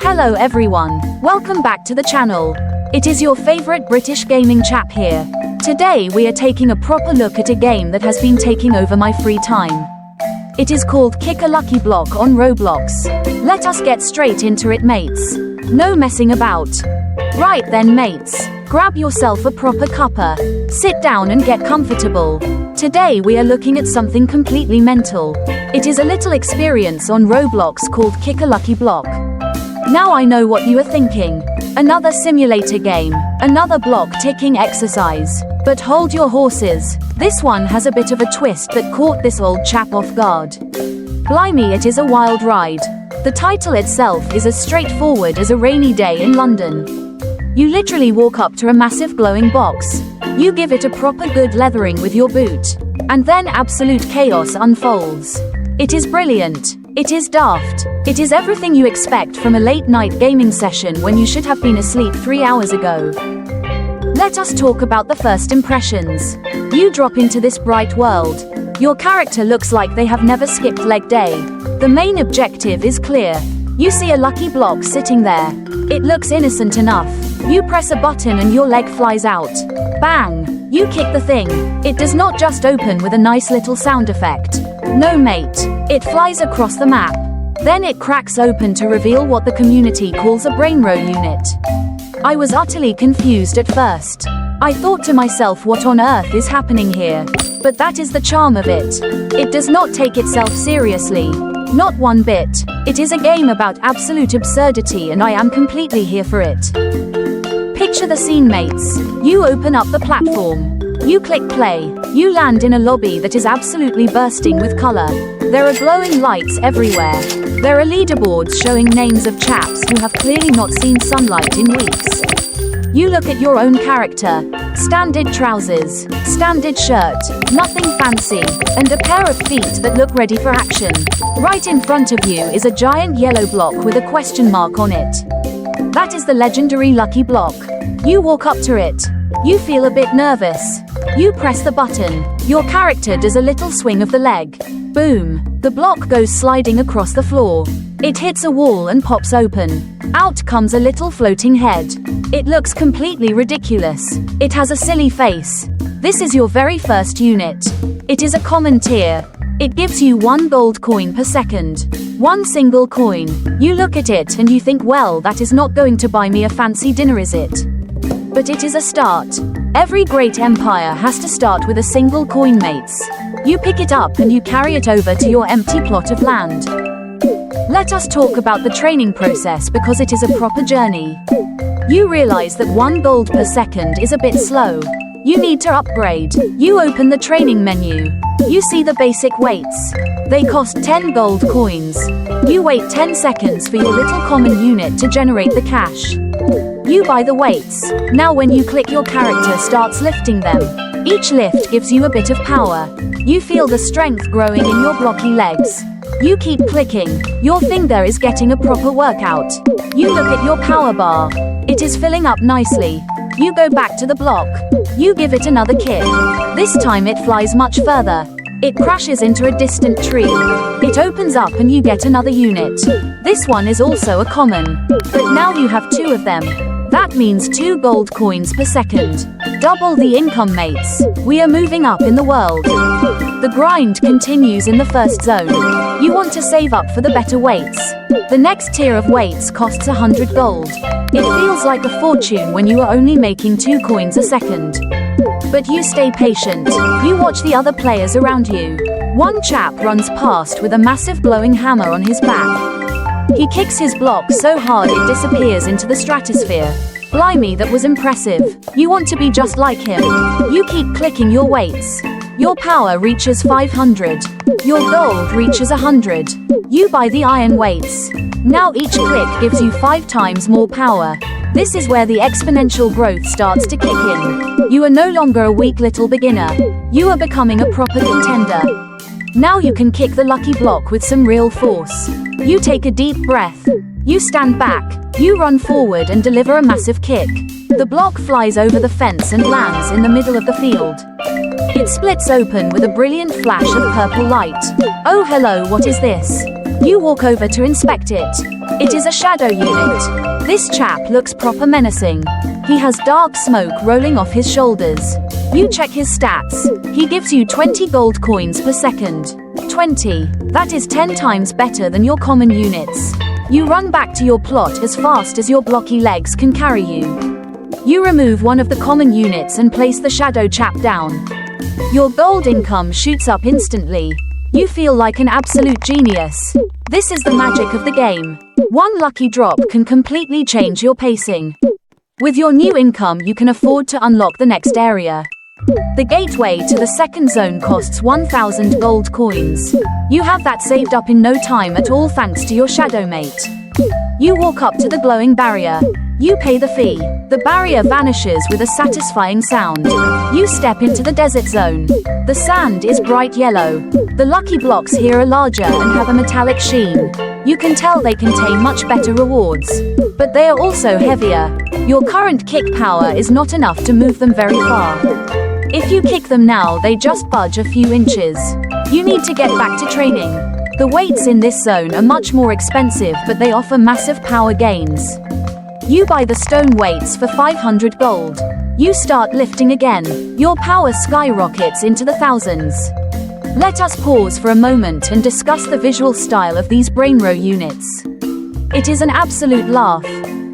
Hello everyone, welcome back to the channel. It is your favorite British gaming chap here. Today we are taking a proper look at a game that has been taking over my free time. It is called Kick a Lucky Block on Roblox. Let us get straight into it, mates. No messing about. Right then, mates, grab yourself a proper cuppa, sit down and get comfortable. Today we are looking at something completely mental. It is a little experience on Roblox called Kick a Lucky Block. Now I know what you are thinking. Another simulator game, another block ticking exercise. But hold your horses. This one has a bit of a twist that caught this old chap off guard. Blimey, it is a wild ride. The title itself is as straightforward as a rainy day in London. You literally walk up to a massive glowing box. You give it a proper good leathering with your boot. And then absolute chaos unfolds. It is brilliant. It is daft. It is everything you expect from a late-night gaming session when you should have been asleep 3 hours ago. Let us talk about the first impressions. You drop into this bright world. Your character looks like they have never skipped leg day. The main objective is clear. You see a lucky block sitting there. It looks innocent enough. You press a button and your leg flies out. Bang! You kick the thing. It does not just open with a nice little sound effect. No mate, it flies across the map. Then it cracks open to reveal what the community calls a brainrot unit. I was utterly confused at first. I thought to myself, what on earth is happening here? But that is the charm of it. It does not take itself seriously. Not one bit. It is a game about absolute absurdity and I am completely here for it. Picture the scene, mates. You open up the platform. You click play. You land in a lobby that is absolutely bursting with color. There are glowing lights everywhere. There are leaderboards showing names of chaps who have clearly not seen sunlight in weeks. You look at your own character. Standard trousers, standard shirt, nothing fancy, and a pair of feet that look ready for action. Right in front of you is a giant yellow block with a question mark on it. That is the legendary lucky block. You walk up to it. You feel a bit nervous. You press the button. Your character does a little swing of the leg. Boom! The block goes sliding across the floor. It hits a wall and pops open. Out comes a little floating head. It looks completely ridiculous. It has a silly face. This is your very first unit. It is a common tier. It gives you 1 gold coin per second. 1 single coin. You look at it and you think, well, that is not going to buy me a fancy dinner, is it? But it is a start. Every great empire has to start with a single coin, mates. You pick it up and you carry it over to your empty plot of land. Let us talk about the training process because it is a proper journey. You realize that 1 gold per second is a bit slow. You need to upgrade. You open the training menu. You see the basic weights. They cost 10 gold coins. You wait 10 seconds for your little common unit to generate the cash. You buy the weights. Now when you click, your character starts lifting them. Each lift gives you a bit of power. You feel the strength growing in your blocky legs. You keep clicking. Your finger is getting a proper workout. You look at your power bar. It is filling up nicely. You go back to the block. You give it another kick. This time it flies much further. It crashes into a distant tree. It opens up and you get another unit. This one is also a common. But now you have 2 of them. That means 2 gold coins per second. Double the income, mates. We are moving up in the world. The grind continues in the first zone. You want to save up for the better weights. The next tier of weights costs 100 gold. It feels like a fortune when you are only making 2 coins a second. But you stay patient. You watch the other players around you. One chap runs past with a massive glowing hammer on his back. He kicks his block so hard it disappears into the stratosphere. Blimey, that was impressive. You want to be just like him. You keep clicking your weights. Your power reaches 500. Your gold reaches 100. You buy the iron weights. Now each click gives you 5 times more power. This is where the exponential growth starts to kick in. You are no longer a weak little beginner. You are becoming a proper contender. Now you can kick the lucky block with some real force. You take a deep breath. You stand back. You run forward and deliver a massive kick. The block flies over the fence and lands in the middle of the field. It splits open with a brilliant flash of purple light. Oh hello, what is this? You walk over to inspect it. It is a shadow unit. This chap looks proper menacing. He has dark smoke rolling off his shoulders. You check his stats. He gives you 20 gold coins per second. 20. That is 10 times better than your common units. You run back to your plot as fast as your blocky legs can carry you. You remove one of the common units and place the shadow chap down. Your gold income shoots up instantly. You feel like an absolute genius. This is the magic of the game. One lucky drop can completely change your pacing. With your new income, you can afford to unlock the next area. The gateway to the second zone costs 1,000 gold coins. You have that saved up in no time at all thanks to your shadow mate. You walk up to the glowing barrier. You pay the fee. The barrier vanishes with a satisfying sound. You step into the desert zone. The sand is bright yellow. The lucky blocks here are larger and have a metallic sheen. You can tell they contain much better rewards. But they are also heavier. Your current kick power is not enough to move them very far. If you kick them now, they just budge a few inches. You need to get back to training. The weights in this zone are much more expensive, but they offer massive power gains. You buy the stone weights for 500 gold. You start lifting again. Your power skyrockets into the thousands. Let us pause for a moment and discuss the visual style of these brainrot units. It is an absolute laugh.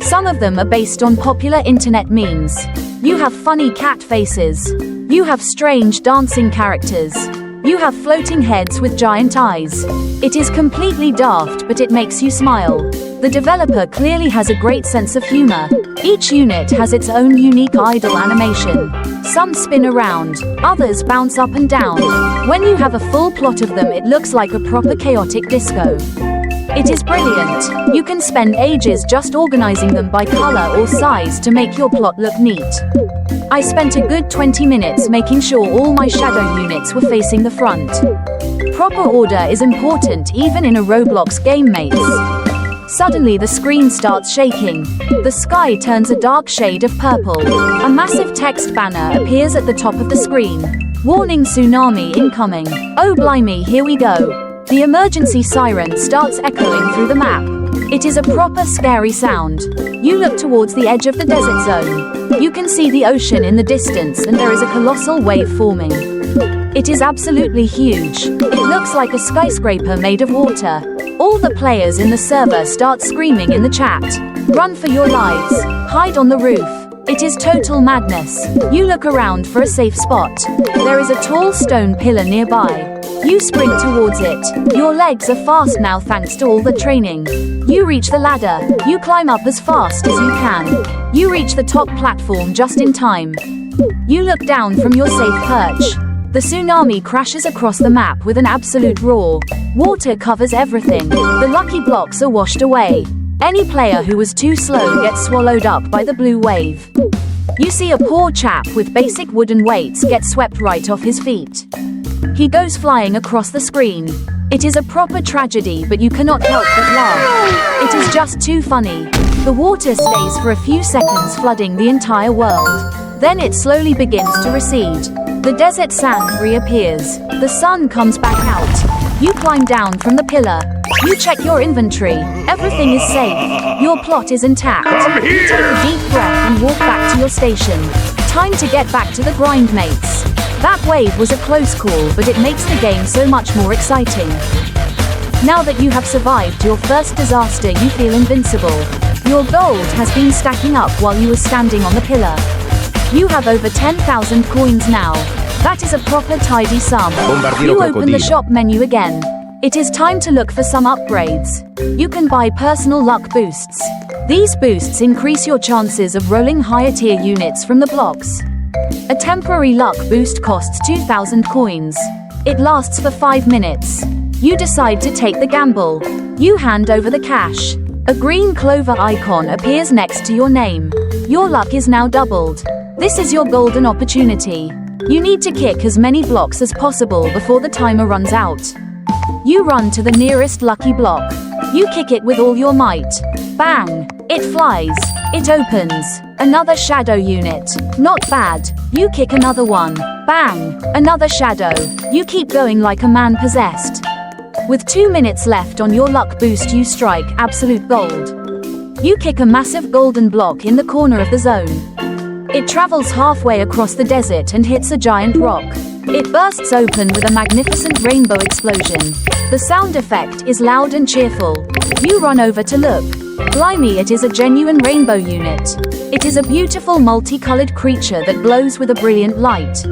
Some of them are based on popular internet memes. You have funny cat faces. You have strange dancing characters. You have floating heads with giant eyes. It is completely daft, but it makes you smile. The developer clearly has a great sense of humor. Each unit has its own unique idle animation. Some spin around, others bounce up and down. When you have a full plot of them, it looks like a proper chaotic disco. It is brilliant. You can spend ages just organizing them by color or size to make your plot look neat. I spent a good 20 minutes making sure all my shadow units were facing the front. Proper order is important even in a Roblox game, mates. Suddenly the screen starts shaking. The sky turns a dark shade of purple. A massive text banner appears at the top of the screen. Warning, tsunami incoming. Oh blimey, here we go. The emergency siren starts echoing through the map. It is a proper scary sound. You look towards the edge of the desert zone. You can see the ocean in the distance and there is a colossal wave forming. It is absolutely huge. It looks like a skyscraper made of water. All the players in the server start screaming in the chat. Run for your lives. Hide on the roof. It is total madness. You look around for a safe spot. There is a tall stone pillar nearby. You sprint towards it. Your legs are fast now thanks to all the training. You reach the ladder. You climb up as fast as you can. You reach the top platform just in time. You look down from your safe perch. The tsunami crashes across the map with an absolute roar. Water covers everything. The lucky blocks are washed away. Any player who was too slow gets swallowed up by the blue wave. You see a poor chap with basic wooden weights get swept right off his feet. He goes flying across the screen. It is a proper tragedy, but you cannot help but laugh. It is just too funny. The water stays for a few seconds, flooding the entire world. Then it slowly begins to recede. The desert sand reappears. The sun comes back out. You climb down from the pillar. You check your inventory. Everything is safe. Your plot is intact. You take a deep breath and walk back to your station. Time to get back to the grind, mates. That wave was a close call, but it makes the game so much more exciting. Now that you have survived your first disaster, you feel invincible. Your gold has been stacking up while you were standing on the pillar. You have over 10,000 coins now. That is a proper tidy sum. You open the shop menu again. It is time to look for some upgrades. You can buy personal luck boosts. These boosts increase your chances of rolling higher tier units from the blocks. A temporary luck boost costs 2,000 coins. It lasts for 5 minutes. You decide to take the gamble. You hand over the cash. A green clover icon appears next to your name. Your luck is now doubled. This is your golden opportunity. You need to kick as many blocks as possible before the timer runs out. You run to the nearest lucky block. You kick it with all your might. Bang! It flies. It opens. Another shadow unit. Not bad. You kick another one. Bang! Another shadow. You keep going like a man possessed. With 2 minutes left on your luck boost, you strike absolute gold. You kick a massive golden block in the corner of the zone. It travels halfway across the desert and hits a giant rock. It bursts open with a magnificent rainbow explosion. The sound effect is loud and cheerful. You run over to look. Blimey, it is a genuine rainbow unit. It is a beautiful multicolored creature that glows with a brilliant light.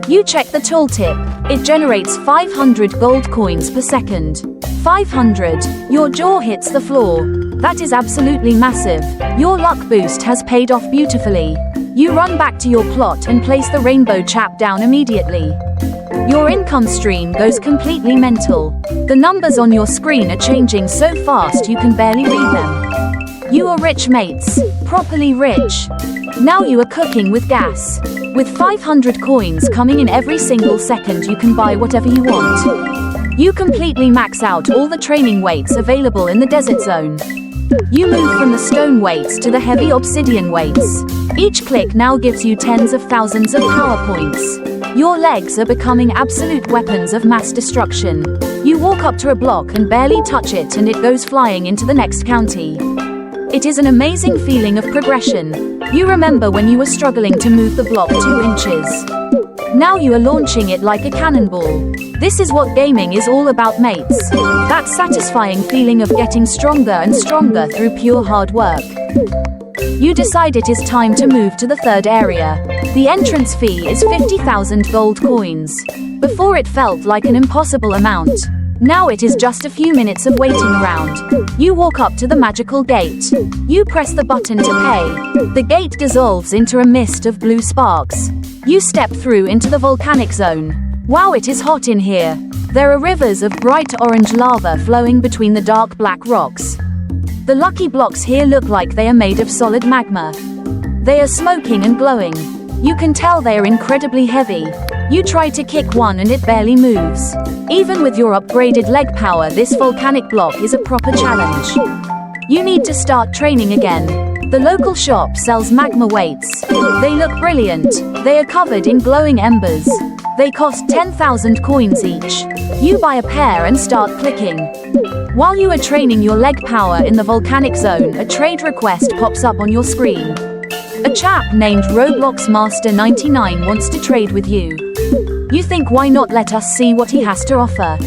You check the tooltip. It generates 500 gold coins per second. 500. Your jaw hits the floor. That is absolutely massive. Your luck boost has paid off beautifully. You run back to your plot and place the rainbow chap down immediately. Your income stream goes completely mental. The numbers on your screen are changing so fast you can barely read them. You are rich, mates. Properly rich. Now you are cooking with gas. With 500 coins coming in every single second, you can buy whatever you want. You completely max out all the training weights available in the desert zone. You move from the stone weights to the heavy obsidian weights. Each click now gives you tens of thousands of power points. Your legs are becoming absolute weapons of mass destruction. You walk up to a block and barely touch it, and it goes flying into the next county. It is an amazing feeling of progression. You remember when you were struggling to move the block 2 inches. Now you are launching it like a cannonball. This is what gaming is all about, mates. That satisfying feeling of getting stronger and stronger through pure hard work. You decide it is time to move to the third area. The entrance fee is 50,000 gold coins. Before it felt like an impossible amount. Now it is just a few minutes of waiting around. You walk up to the magical gate. You press the button to pay. The gate dissolves into a mist of blue sparks. You step through into the volcanic zone. Wow, it is hot in here. There are rivers of bright orange lava flowing between the dark black rocks. The lucky blocks here look like they are made of solid magma. They are smoking and glowing. You can tell they are incredibly heavy. You try to kick one and it barely moves. Even with your upgraded leg power, this volcanic block is a proper challenge. You need to start training again. The local shop sells magma weights. They look brilliant. They are covered in glowing embers. They cost 10,000 coins each. You buy a pair and start clicking. While you are training your leg power in the volcanic zone, a trade request pops up on your screen. A chap named Roblox Master 99 wants to trade with you. You think, why not let us see what he has to offer?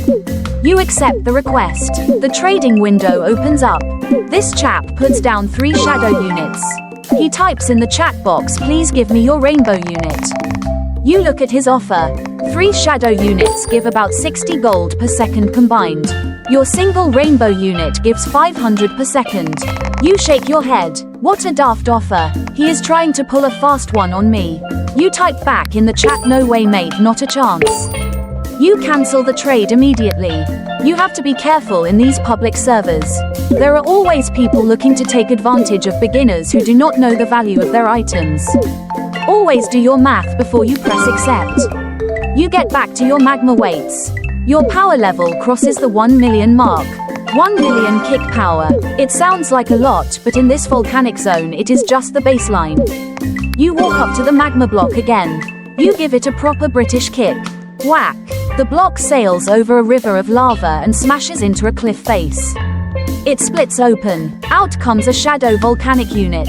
You accept the request. The trading window opens up. This chap puts down 3 shadow units. He types in the chat box, please give me your rainbow unit. You look at his offer. 3 shadow units give about 60 gold per second combined. Your single rainbow unit gives 500 per second. You shake your head. What a daft offer. He is trying to pull a fast one on me. You type back in the chat, no way mate, not a chance. You cancel the trade immediately. You have to be careful in these public servers. There are always people looking to take advantage of beginners who do not know the value of their items. Always do your math before you press accept. You get back to your magma weights. Your power level crosses the 1 million mark. 1 million kick power. It sounds like a lot, but in this volcanic zone it is just the baseline. You walk up to the magma block again. You give it a proper British kick. Whack! The block sails over a river of lava and smashes into a cliff face. It splits open. Out comes a shadow volcanic unit.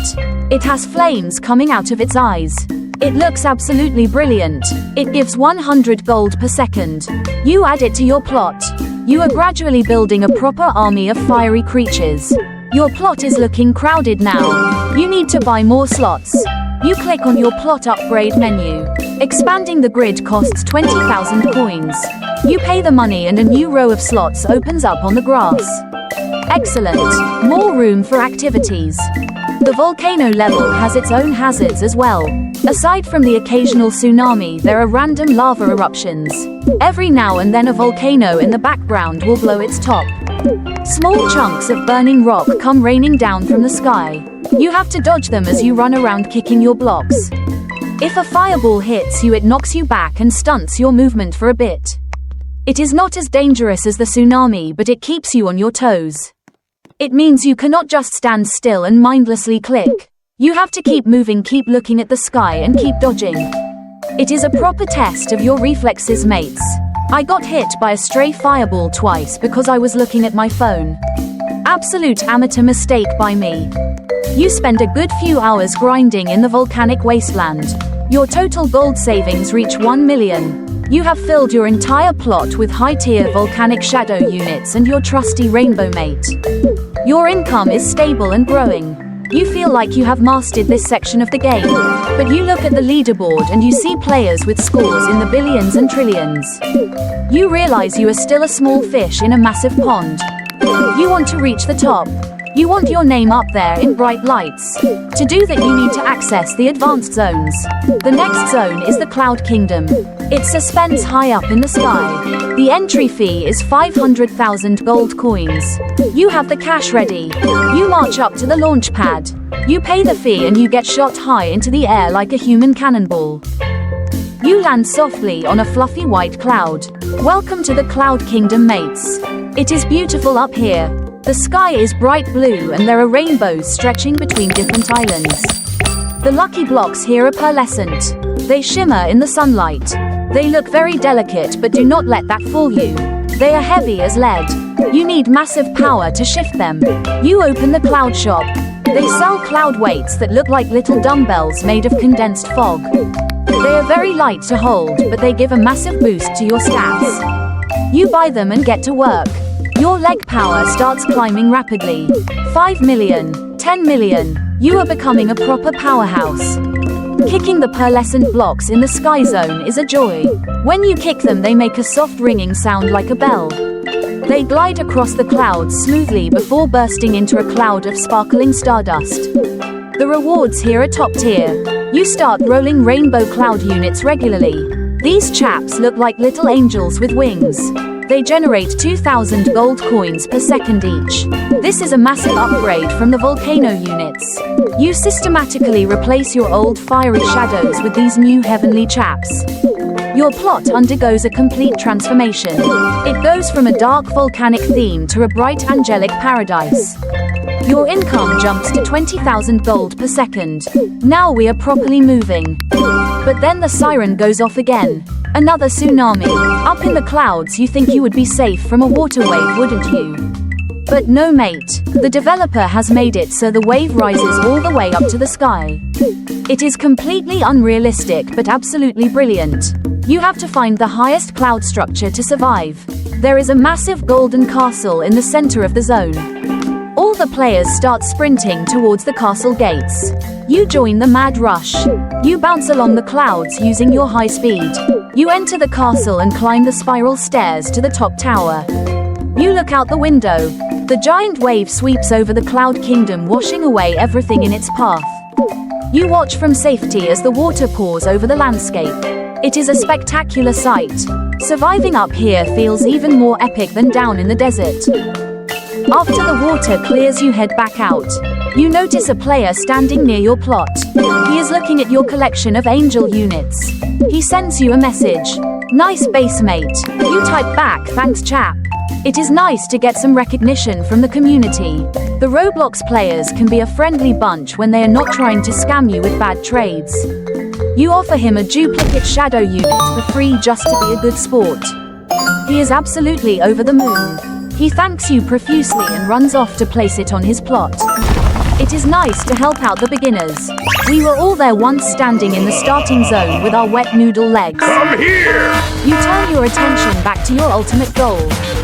It has flames coming out of its eyes. It looks absolutely brilliant. It gives 100 gold per second. You add it to your plot. You are gradually building a proper army of fiery creatures. Your plot is looking crowded now. You need to buy more slots. You click on your plot upgrade menu. Expanding the grid costs 20,000 coins. You pay the money and a new row of slots opens up on the grass. Excellent. More room for activities. The volcano level has its own hazards as well. Aside from the occasional tsunami, there are random lava eruptions. Every now and then a volcano in the background will blow its top. Small chunks of burning rock come raining down from the sky. You have to dodge them as you run around kicking your blocks. If a fireball hits you, it knocks you back and stunts your movement for a bit. It is not as dangerous as the tsunami, but it keeps you on your toes. It means you cannot just stand still and mindlessly click. You have to keep moving, keep looking at the sky and keep dodging. It is a proper test of your reflexes, mates. I got hit by a stray fireball twice because I was looking at my phone. Absolute amateur mistake by me. You spend a good few hours grinding in the volcanic wasteland. Your total gold savings reach 1 million. You have filled your entire plot with high-tier volcanic shadow units and your trusty rainbow mate. Your income is stable and growing. You feel like you have mastered this section of the game, but you look at the leaderboard and you see players with scores in the billions and trillions. You realize you are still a small fish in a massive pond. You want to reach the top. You want your name up there in bright lights. To do that, you need to access the advanced zones. The next zone is the Cloud Kingdom. It suspends high up in the sky. The entry fee is 500,000 gold coins. You have the cash ready. You march up to the launch pad. You pay the fee and you get shot high into the air like a human cannonball. You land softly on a fluffy white cloud. Welcome to the Cloud Kingdom, mates. It is beautiful up here. The sky is bright blue and there are rainbows stretching between different islands. The lucky blocks here are pearlescent. They shimmer in the sunlight. They look very delicate, but do not let that fool you. They are heavy as lead. You need massive power to shift them. You open the cloud shop. They sell cloud weights that look like little dumbbells made of condensed fog. They are very light to hold, but they give a massive boost to your stats. You buy them and get to work. Your leg power starts climbing rapidly. 5 million, 10 million. You are becoming a proper powerhouse. Kicking the pearlescent blocks in the sky zone is a joy. When you kick them, they make a soft ringing sound like a bell. They glide across the clouds smoothly before bursting into a cloud of sparkling stardust. The rewards here are top tier. You start rolling rainbow cloud units regularly. These chaps look like little angels with wings. They generate 2,000 gold coins per second each. This is a massive upgrade from the volcano units. You systematically replace your old fiery shadows with these new heavenly chaps. Your plot undergoes a complete transformation. It goes from a dark volcanic theme to a bright angelic paradise. Your income jumps to 20,000 gold per second. Now we are properly moving. But then the siren goes off again. Another tsunami. Up in the clouds, you think you would be safe from a water wave, wouldn't you? But no, mate. The developer has made it so the wave rises all the way up to the sky. It is completely unrealistic but absolutely brilliant. You have to find the highest cloud structure to survive. There is a massive golden castle in the center of the zone. All the players start sprinting towards the castle gates. You join the mad rush. You bounce along the clouds using your high speed. You enter the castle and climb the spiral stairs to the top tower. You look out the window. The giant wave sweeps over the Cloud Kingdom, washing away everything in its path. You watch from safety as the water pours over the landscape. It is a spectacular sight. Surviving up here feels even more epic than down in the desert. After the water clears, you head back out. You notice a player standing near your plot. He is looking at your collection of angel units. He sends you a message. Nice base, mate. You type back, thanks chap. It is nice to get some recognition from the community. The Roblox players can be a friendly bunch when they are not trying to scam you with bad trades. You offer him a duplicate shadow unit for free just to be a good sport. He is absolutely over the moon. He thanks you profusely and runs off to place it on his plot. It is nice to help out the beginners. We were all there once, standing in the starting zone with our wet noodle legs. Come here! You turn your attention back to your ultimate goal,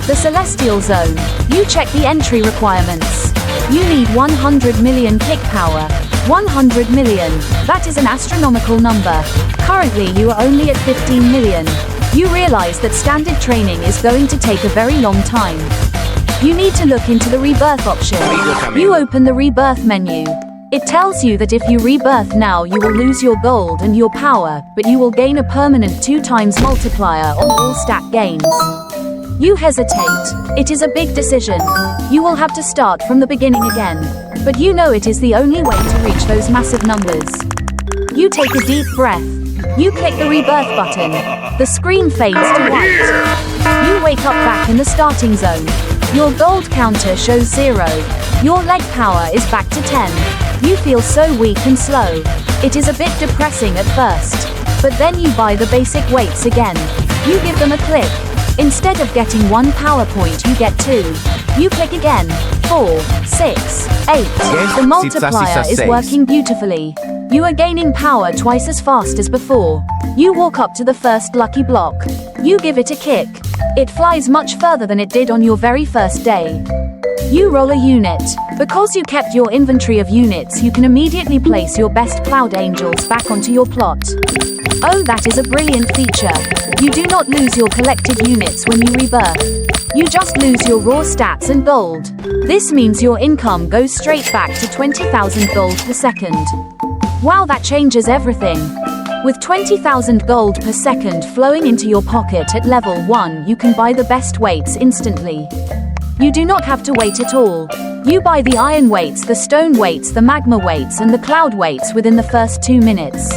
the Celestial Zone. You check the entry requirements. You need 100 million kick power. 100 million. That is an astronomical number. Currently you are only at 15 million. You realize that standard training is going to take a very long time. You need to look into the Rebirth option. You open the Rebirth menu. It tells you that if you rebirth now, you will lose your gold and your power, but you will gain a permanent 2x multiplier on all stat gains. You hesitate. It is a big decision. You will have to start from the beginning again. But you know it is the only way to reach those massive numbers. You take a deep breath. You click the Rebirth button. The screen fades to white. You wake up back in the starting zone. Your gold counter shows 0. Your leg power is back to 10. You feel so weak and slow. It is a bit depressing at first. But then you buy the basic weights again. You give them a click. Instead of getting 1 power point, you get 2. You click again. 4, 6, 8. The multiplier is working beautifully. You are gaining power twice as fast as before. You walk up to the first lucky block. You give it a kick. It flies much further than it did on your very first day. You roll a unit. Because you kept your inventory of units, you can immediately place your best cloud angels back onto your plot. Oh, that is a brilliant feature. You do not lose your collected units when you rebirth. You just lose your raw stats and gold. This means your income goes straight back to 20,000 gold per second. Wow, that changes everything. With 20,000 gold per second flowing into your pocket at level 1, you can buy the best weights instantly. You do not have to wait at all. You buy the iron weights, the stone weights, the magma weights, and the cloud weights within the first 2 minutes.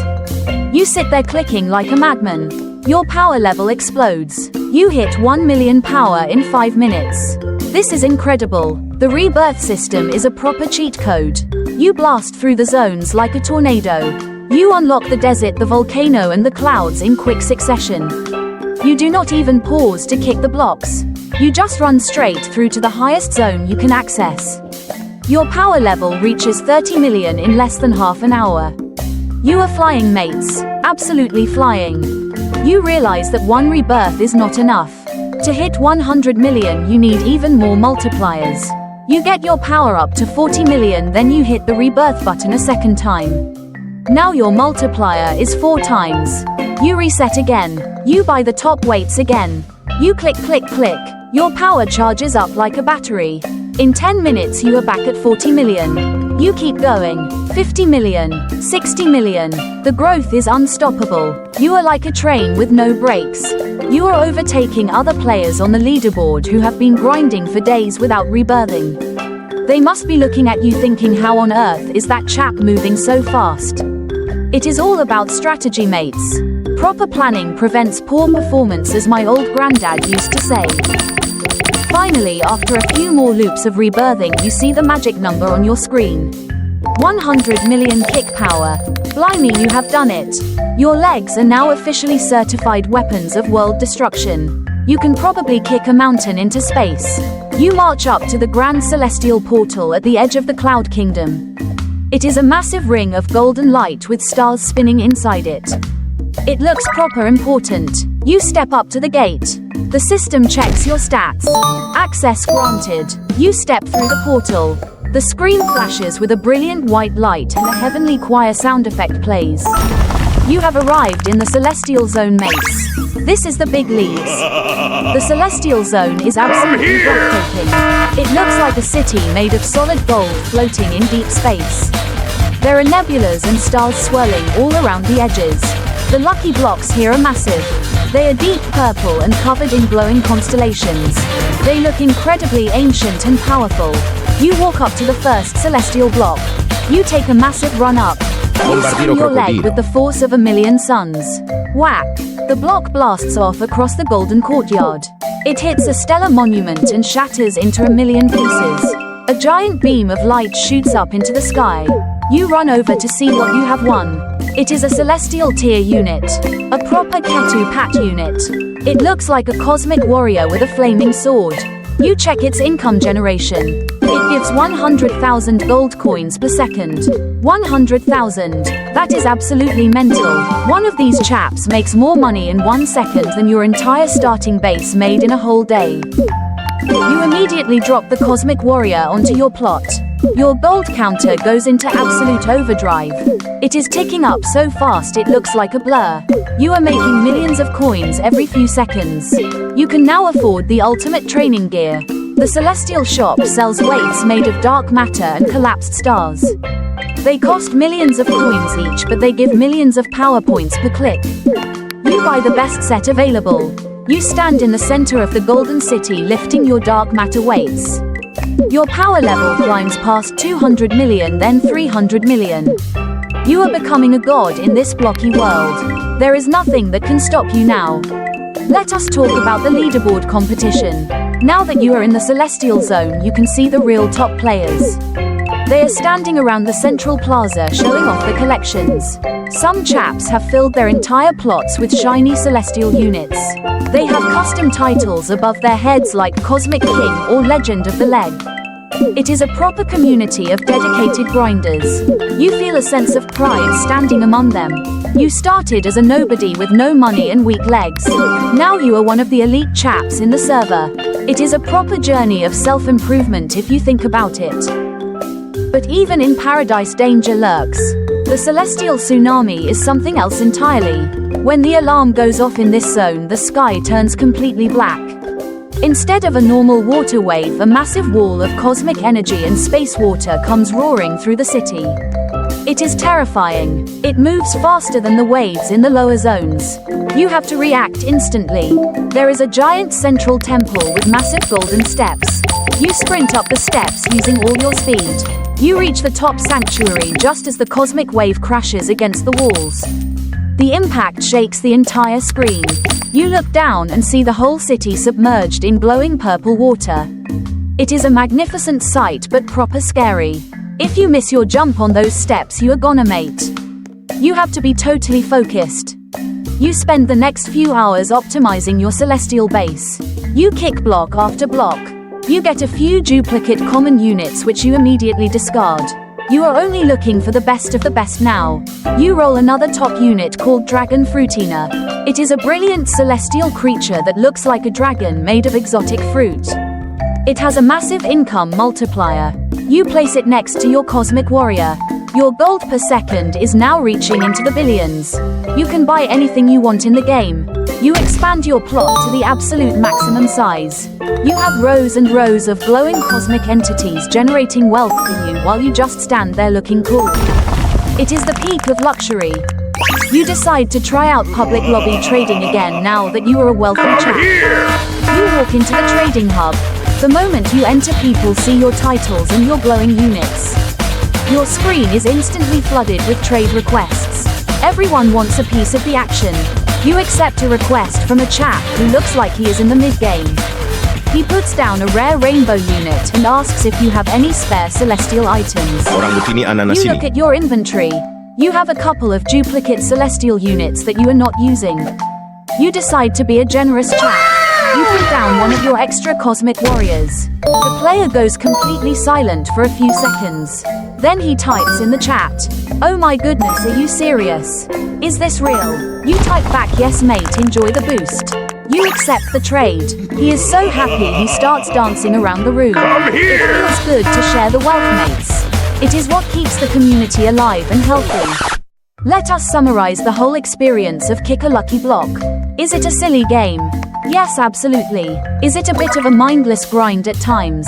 You sit there clicking like a madman. Your power level explodes. You hit 1 million power in 5 minutes. This is incredible. The rebirth system is a proper cheat code. You blast through the zones like a tornado. You unlock the desert, the volcano, and the clouds in quick succession. You do not even pause to kick the blocks. You just run straight through to the highest zone you can access. Your power level reaches 30 million in less than half an hour. You are flying, mates. Absolutely flying. You realize that 1 rebirth is not enough. To hit 100 million, you need even more multipliers. You get your power up to 40 million, then you hit the rebirth button a second time. Now your multiplier is 4 times. You reset again. You buy the top weights again. You click, click, click. Your power charges up like a battery. In 10 minutes you are back at 40 million. You keep going. 50 million. 60 million. The growth is unstoppable. You are like a train with no brakes. You are overtaking other players on the leaderboard who have been grinding for days without rebirthing. They must be looking at you thinking, how on earth is that chap moving so fast? It is all about strategy, mates. Proper planning prevents poor performance, as my old granddad used to say. Finally, after a few more loops of rebirthing, you see the magic number on your screen. 100 million kick power. Blimey, you have done it. Your legs are now officially certified weapons of world destruction. You can probably kick a mountain into space. You march up to the grand celestial portal at the edge of the Cloud Kingdom. It is a massive ring of golden light with stars spinning inside it. It looks proper important. You step up to the gate. The system checks your stats. Access granted. You step through the portal. The screen flashes with a brilliant white light and a heavenly choir sound effect plays. You have arrived in the Celestial Zone, mates. This is the big leagues. The Celestial Zone is absolutely breathtaking. It looks like a city made of solid gold floating in deep space. There are nebulas and stars swirling all around the edges. The lucky blocks here are massive. They are deep purple and covered in glowing constellations. They look incredibly ancient and powerful. You walk up to the first celestial block. You take a massive run up. You swing your leg with the force of 1,000,000 suns. Whack! The block blasts off across the golden courtyard. It hits a stellar monument and shatters into 1,000,000 pieces. A giant beam of light shoots up into the sky. You run over to see what you have won. It is a celestial tier unit. A proper Ketu pat unit. It looks like a cosmic warrior with a flaming sword. You check its income generation. It gives 100,000 gold coins per second. 100,000. That is absolutely mental. One of these chaps makes more money in 1 second than your entire starting base made in a whole day. You immediately drop the Cosmic Warrior onto your plot. Your gold counter goes into absolute overdrive. It is ticking up so fast it looks like a blur. You are making millions of coins every few seconds. You can now afford the ultimate training gear. The Celestial Shop sells weights made of dark matter and collapsed stars. They cost millions of coins each, but they give millions of power points per click. You buy the best set available. You stand in the center of the Golden City lifting your dark matter weights. Your power level climbs past 200 million, then 300 million. You are becoming a god in this blocky world. There is nothing that can stop you now. Let us talk about the leaderboard competition. Now that you are in the Celestial Zone, you can see the real top players. They are standing around the central plaza showing off the collections. Some chaps have filled their entire plots with shiny celestial units. They have custom titles above their heads like Cosmic King or Legend of the Leg. It is a proper community of dedicated grinders. You feel a sense of pride standing among them. You started as a nobody with no money and weak legs. Now you are one of the elite chaps in the server. It is a proper journey of self-improvement if you think about it. But even in paradise, danger lurks. The celestial tsunami is something else entirely. When the alarm goes off in this zone, the sky turns completely black. Instead of a normal water wave, a massive wall of cosmic energy and space water comes roaring through the city. It is terrifying. It moves faster than the waves in the lower zones. You have to react instantly. There is a giant central temple with massive golden steps. You sprint up the steps using all your speed. You reach the top sanctuary just as the cosmic wave crashes against the walls. The impact shakes the entire screen. You look down and see the whole city submerged in glowing purple water. It is a magnificent sight but proper scary. If you miss your jump on those steps, you are gonna, mate. You have to be totally focused. You spend the next few hours optimizing your celestial base. You kick block after block. You get a few duplicate common units which you immediately discard. You are only looking for the best of the best now. You roll another top unit called Dragon Fruitina. It is a brilliant celestial creature that looks like a dragon made of exotic fruit. It has a massive income multiplier. You place it next to your Cosmic Warrior. Your gold per second is now reaching into the billions. You can buy anything you want in the game. You expand your plot to the absolute maximum size. You have rows and rows of glowing cosmic entities generating wealth for you while you just stand there looking cool. It is the peak of luxury. You decide to try out public lobby trading again now that you are a wealthy chap. You walk into the trading hub. The moment you enter, people see your titles and your glowing units. Your screen is instantly flooded with trade requests. Everyone wants a piece of the action. You accept a request from a chap who looks like he is in the mid-game. He puts down a rare rainbow unit and asks if you have any spare celestial items. You look at your inventory. You have a couple of duplicate celestial units that you are not using. You decide to be a generous chap. You put down one of your extra cosmic warriors. The player goes completely silent for a few seconds. Then he types in the chat, "Oh my goodness, are you serious? Is this real?" You type back, "Yes mate, enjoy the boost." You accept the trade. He is so happy he starts dancing around the room. It feels good to share the wealth, mates. It is what keeps the community alive and healthy. Let us summarize the whole experience of Kick a Lucky Block. Is it a silly game? Yes, absolutely. Is it a bit of a mindless grind at times?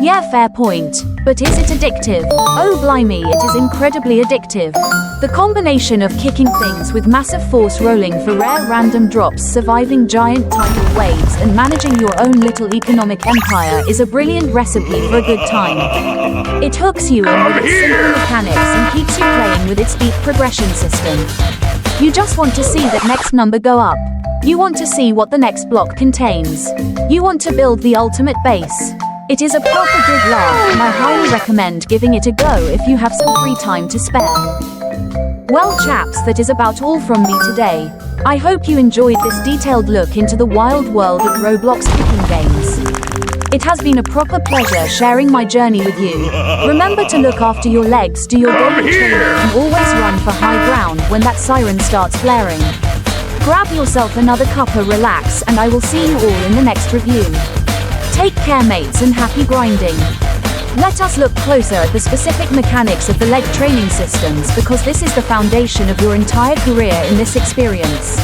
Yeah, fair point. But is it addictive? Oh blimey, it is incredibly addictive. The combination of kicking things with massive force, rolling for rare random drops, surviving giant tidal waves, and managing your own little economic empire is a brilliant recipe for a good time. It hooks you in with its simple mechanics and keeps you playing with its deep progression system. You just want to see that next number go up. You want to see what the next block contains. You want to build the ultimate base. It is a proper good laugh, and I highly recommend giving it a go if you have some free time to spare. Well chaps, that is about all from me today. I hope you enjoyed this detailed look into the wild world of Roblox kicking games. It has been a proper pleasure sharing my journey with you. Remember to look after your legs, do your daily training, and always run for high ground when that siren starts blaring. Grab yourself another cuppa, relax, and I will see you all in the next review. Take care mates, and happy grinding. Let us look closer at the specific mechanics of the leg training systems, because this is the foundation of your entire career in this experience.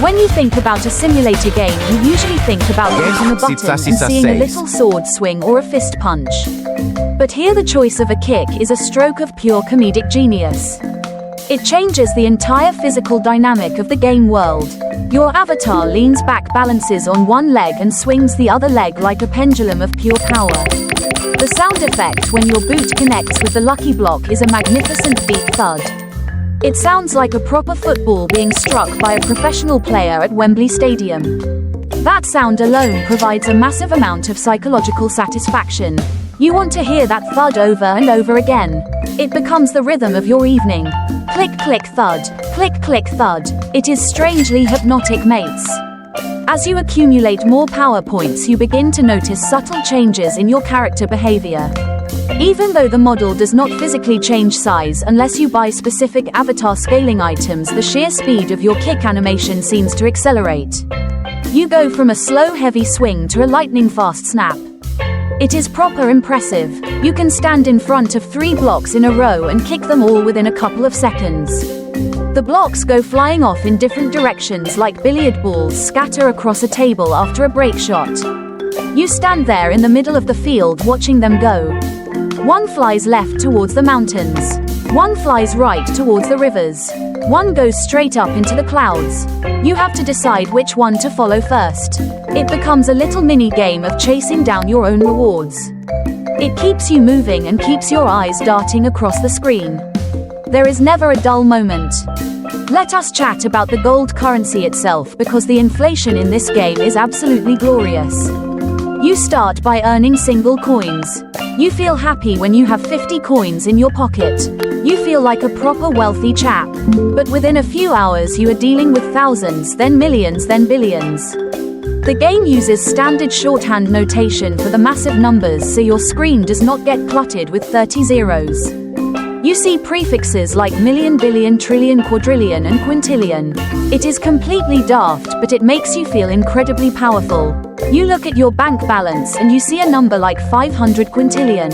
When you think about a simulator game, you usually think about hitting a button and seeing a little sword swing or a fist punch. But here the choice of a kick is a stroke of pure comedic genius. It changes the entire physical dynamic of the game world. Your avatar leans back, balances on one leg and swings the other leg like a pendulum of pure power. The sound effect when your boot connects with the lucky block is a magnificent beat thud. It sounds like a proper football being struck by a professional player at Wembley Stadium. That sound alone provides a massive amount of psychological satisfaction. You want to hear that thud over and over again. It becomes the rhythm of your evening. Click, click, thud. Click, click, thud. It is strangely hypnotic, mates. As you accumulate more power points, you begin to notice subtle changes in your character behavior. Even though the model does not physically change size unless you buy specific avatar scaling items, the sheer speed of your kick animation seems to accelerate. You go from a slow, heavy swing to a lightning-fast snap. It is proper impressive. You can stand in front of 3 blocks in a row and kick them all within a couple of seconds. The blocks go flying off in different directions like billiard balls scatter across a table after a break shot. You stand there in the middle of the field watching them go. One flies left towards the mountains. One flies right towards the rivers. One goes straight up into the clouds. You have to decide which one to follow first. It becomes a little mini game of chasing down your own rewards. It keeps you moving and keeps your eyes darting across the screen. There is never a dull moment. Let us chat about the gold currency itself, because the inflation in this game is absolutely glorious. You start by earning single coins. You feel happy when you have 50 coins in your pocket. You feel like a proper wealthy chap. But within a few hours you are dealing with thousands, then millions, then billions. The game uses standard shorthand notation for the massive numbers, so your screen does not get cluttered with 30 zeros. You see prefixes like million, billion, trillion, quadrillion, and quintillion. It is completely daft, but it makes you feel incredibly powerful. You look at your bank balance and you see a number like 500 quintillion.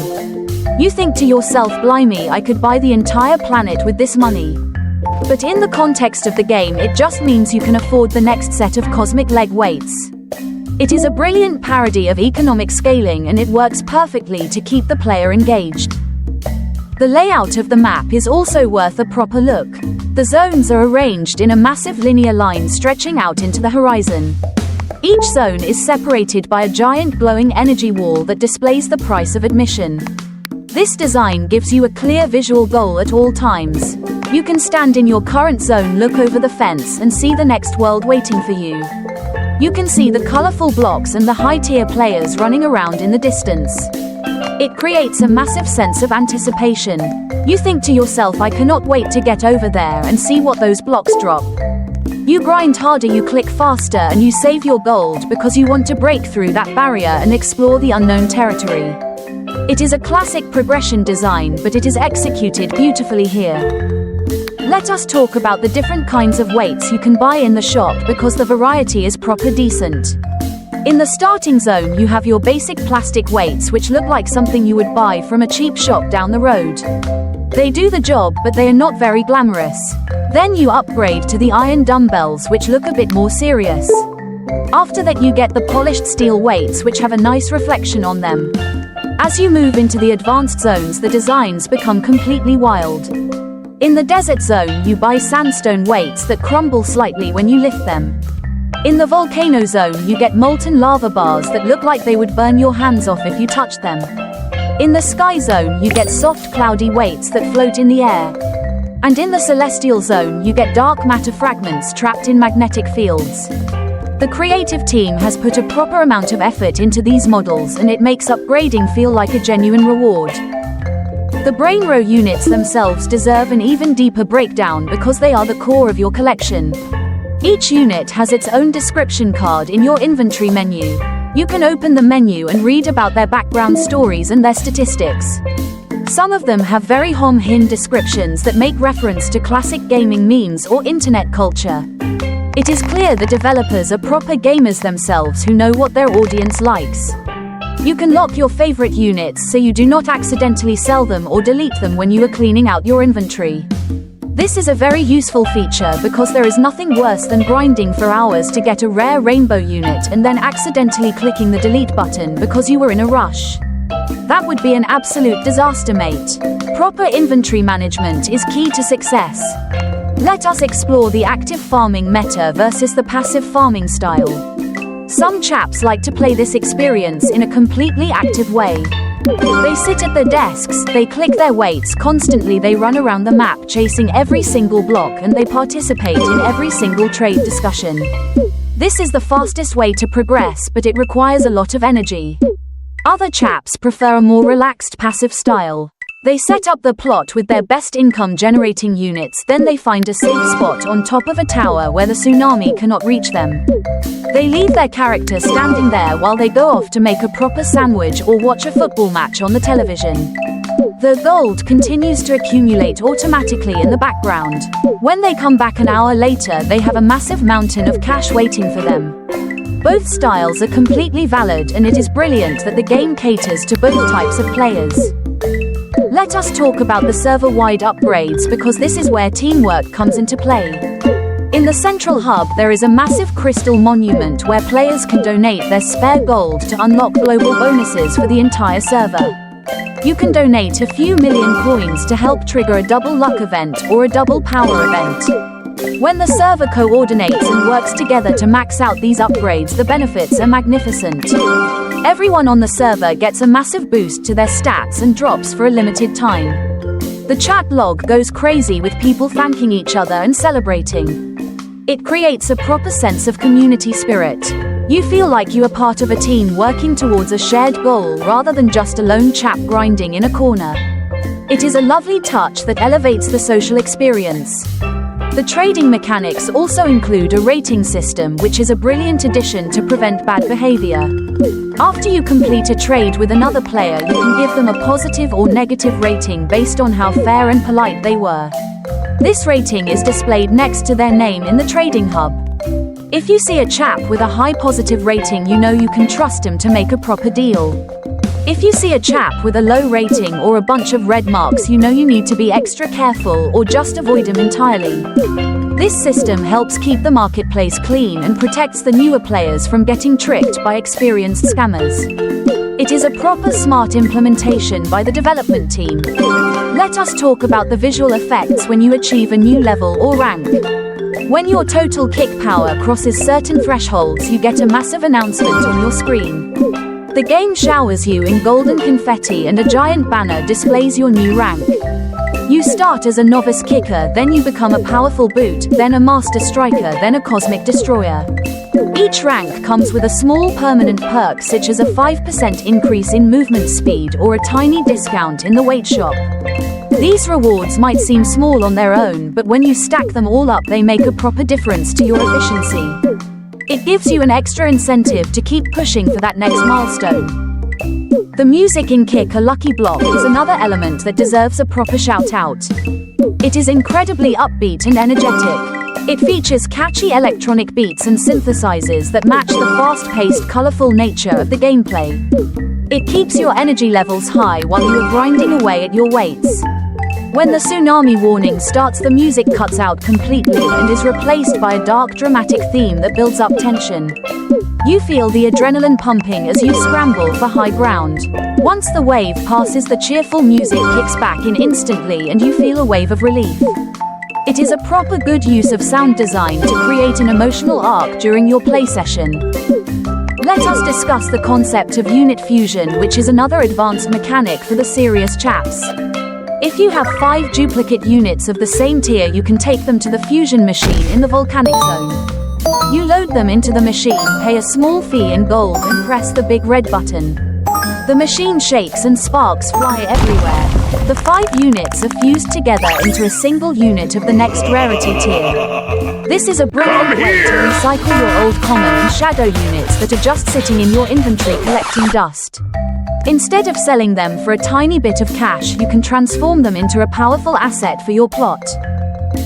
You think to yourself, blimey, I could buy the entire planet with this money. But in the context of the game, it just means you can afford the next set of cosmic leg weights. It is a brilliant parody of economic scaling, and it works perfectly to keep the player engaged. The layout of the map is also worth a proper look. The zones are arranged in a massive linear line stretching out into the horizon. Each zone is separated by a giant glowing energy wall that displays the price of admission. This design gives you a clear visual goal at all times. You can stand in your current zone, look over the fence, and see the next world waiting for you. You can see the colorful blocks and the high-tier players running around in the distance. It creates a massive sense of anticipation. You think to yourself, I cannot wait to get over there and see what those blocks drop. You grind harder, you click faster, and you save your gold because you want to break through that barrier and explore the unknown territory. It is a classic progression design, but it is executed beautifully here. Let us talk about the different kinds of weights you can buy in the shop, because the variety is proper decent. In the starting zone you have your basic plastic weights, which look like something you would buy from a cheap shop down the road. They do the job, but they are not very glamorous. Then you upgrade to the iron dumbbells, which look a bit more serious. After that you get the polished steel weights, which have a nice reflection on them. As you move into the advanced zones, the designs become completely wild. In the desert zone you buy sandstone weights that crumble slightly when you lift them. In the volcano zone you get molten lava bars that look like they would burn your hands off if you touched them. In the sky zone you get soft cloudy weights that float in the air. And in the celestial zone you get dark matter fragments trapped in magnetic fields. The creative team has put a proper amount of effort into these models, and it makes upgrading feel like a genuine reward. The brainrot units themselves deserve an even deeper breakdown because they are the core of your collection. Each unit has its own description card in your inventory menu. You can open the menu and read about their background stories and their statistics. Some of them have very hom-hin descriptions that make reference to classic gaming memes or internet culture. It is clear the developers are proper gamers themselves who know what their audience likes. You can lock your favorite units so you do not accidentally sell them or delete them when you are cleaning out your inventory. This is a very useful feature because there is nothing worse than grinding for hours to get a rare rainbow unit and then accidentally clicking the delete button because you were in a rush. That would be an absolute disaster, mate. Proper inventory management is key to success. Let us explore the active farming meta versus the passive farming style. Some chaps like to play this experience in a completely active way. They sit at their desks, they click their weights constantly, they run around the map chasing every single block, and they participate in every single trade discussion. This is the fastest way to progress, but it requires a lot of energy. Other chaps prefer a more relaxed passive style. They set up the plot with their best income generating units, then they find a safe spot on top of a tower where the tsunami cannot reach them. They leave their character standing there while they go off to make a proper sandwich or watch a football match on the television. The gold continues to accumulate automatically in the background. When they come back an hour later, they have a massive mountain of cash waiting for them. Both styles are completely valid, and it is brilliant that the game caters to both types of players. Let us talk about the server-wide upgrades, because this is where teamwork comes into play. In the central hub, there is a massive crystal monument where players can donate their spare gold to unlock global bonuses for the entire server. You can donate a few million coins to help trigger a double luck event or a double power event. When the server coordinates and works together to max out these upgrades, the benefits are magnificent. Everyone on the server gets a massive boost to their stats and drops for a limited time. The chat log goes crazy with people thanking each other and celebrating. It creates a proper sense of community spirit. You feel like you are part of a team working towards a shared goal rather than just a lone chap grinding in a corner. It is a lovely touch that elevates the social experience. The trading mechanics also include a rating system, which is a brilliant addition to prevent bad behavior. After you complete a trade with another player, you can give them a positive or negative rating based on how fair and polite they were. This rating is displayed next to their name in the trading hub. If you see a chap with a high positive rating, you know you can trust him to make a proper deal. If you see a chap with a low rating or a bunch of red marks, you know you need to be extra careful or just avoid him entirely. This system helps keep the marketplace clean and protects the newer players from getting tricked by experienced scammers. It is a proper smart implementation by the development team. Let us talk about the visual effects when you achieve a new level or rank. When your total kick power crosses certain thresholds, you get a massive announcement on your screen. The game showers you in golden confetti and a giant banner displays your new rank. You start as a novice kicker, then you become a powerful boot, then a master striker, then a cosmic destroyer. Each rank comes with a small permanent perk, such as a 5% increase in movement speed or a tiny discount in the weight shop. These rewards might seem small on their own, but when you stack them all up, they make a proper difference to your efficiency. It gives you an extra incentive to keep pushing for that next milestone. The music in Kick a Lucky Block is another element that deserves a proper shout out. It is incredibly upbeat and energetic. It features catchy electronic beats and synthesizers that match the fast-paced, colorful nature of the gameplay. It keeps your energy levels high while you are grinding away at your weights. When the tsunami warning starts, the music cuts out completely and is replaced by a dark, dramatic theme that builds up tension. You feel the adrenaline pumping as you scramble for high ground. Once the wave passes, the cheerful music kicks back in instantly and you feel a wave of relief. It is a proper good use of sound design to create an emotional arc during your play session. Let us discuss the concept of unit fusion, which is another advanced mechanic for the serious chaps. If you have 5 duplicate units of the same tier, you can take them to the fusion machine in the volcanic zone. You load them into the machine, pay a small fee in gold and press the big red button. The machine shakes and sparks fly everywhere. The 5 units are fused together into a single unit of the next rarity tier. This is a brilliant way to recycle your old common and shadow units that are just sitting in your inventory collecting dust. Instead of selling them for a tiny bit of cash, you can transform them into a powerful asset for your plot.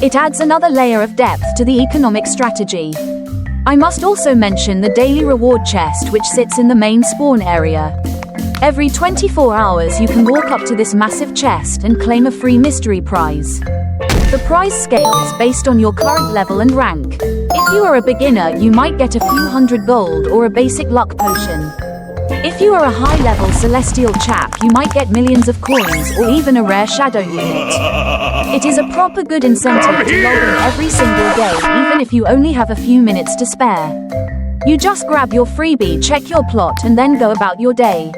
It adds another layer of depth to the economic strategy. I must also mention the daily reward chest, which sits in the main spawn area. Every 24 hours you can walk up to this massive chest and claim a free mystery prize. The prize scales based on your current level and rank. If you are a beginner, you might get a few hundred gold or a basic luck potion. If you are a high-level celestial chap, you might get millions of coins or even a rare shadow unit. It is a proper good incentive to log in every single day, even if you only have a few minutes to spare. You just grab your freebie, check your plot, and then go about your day.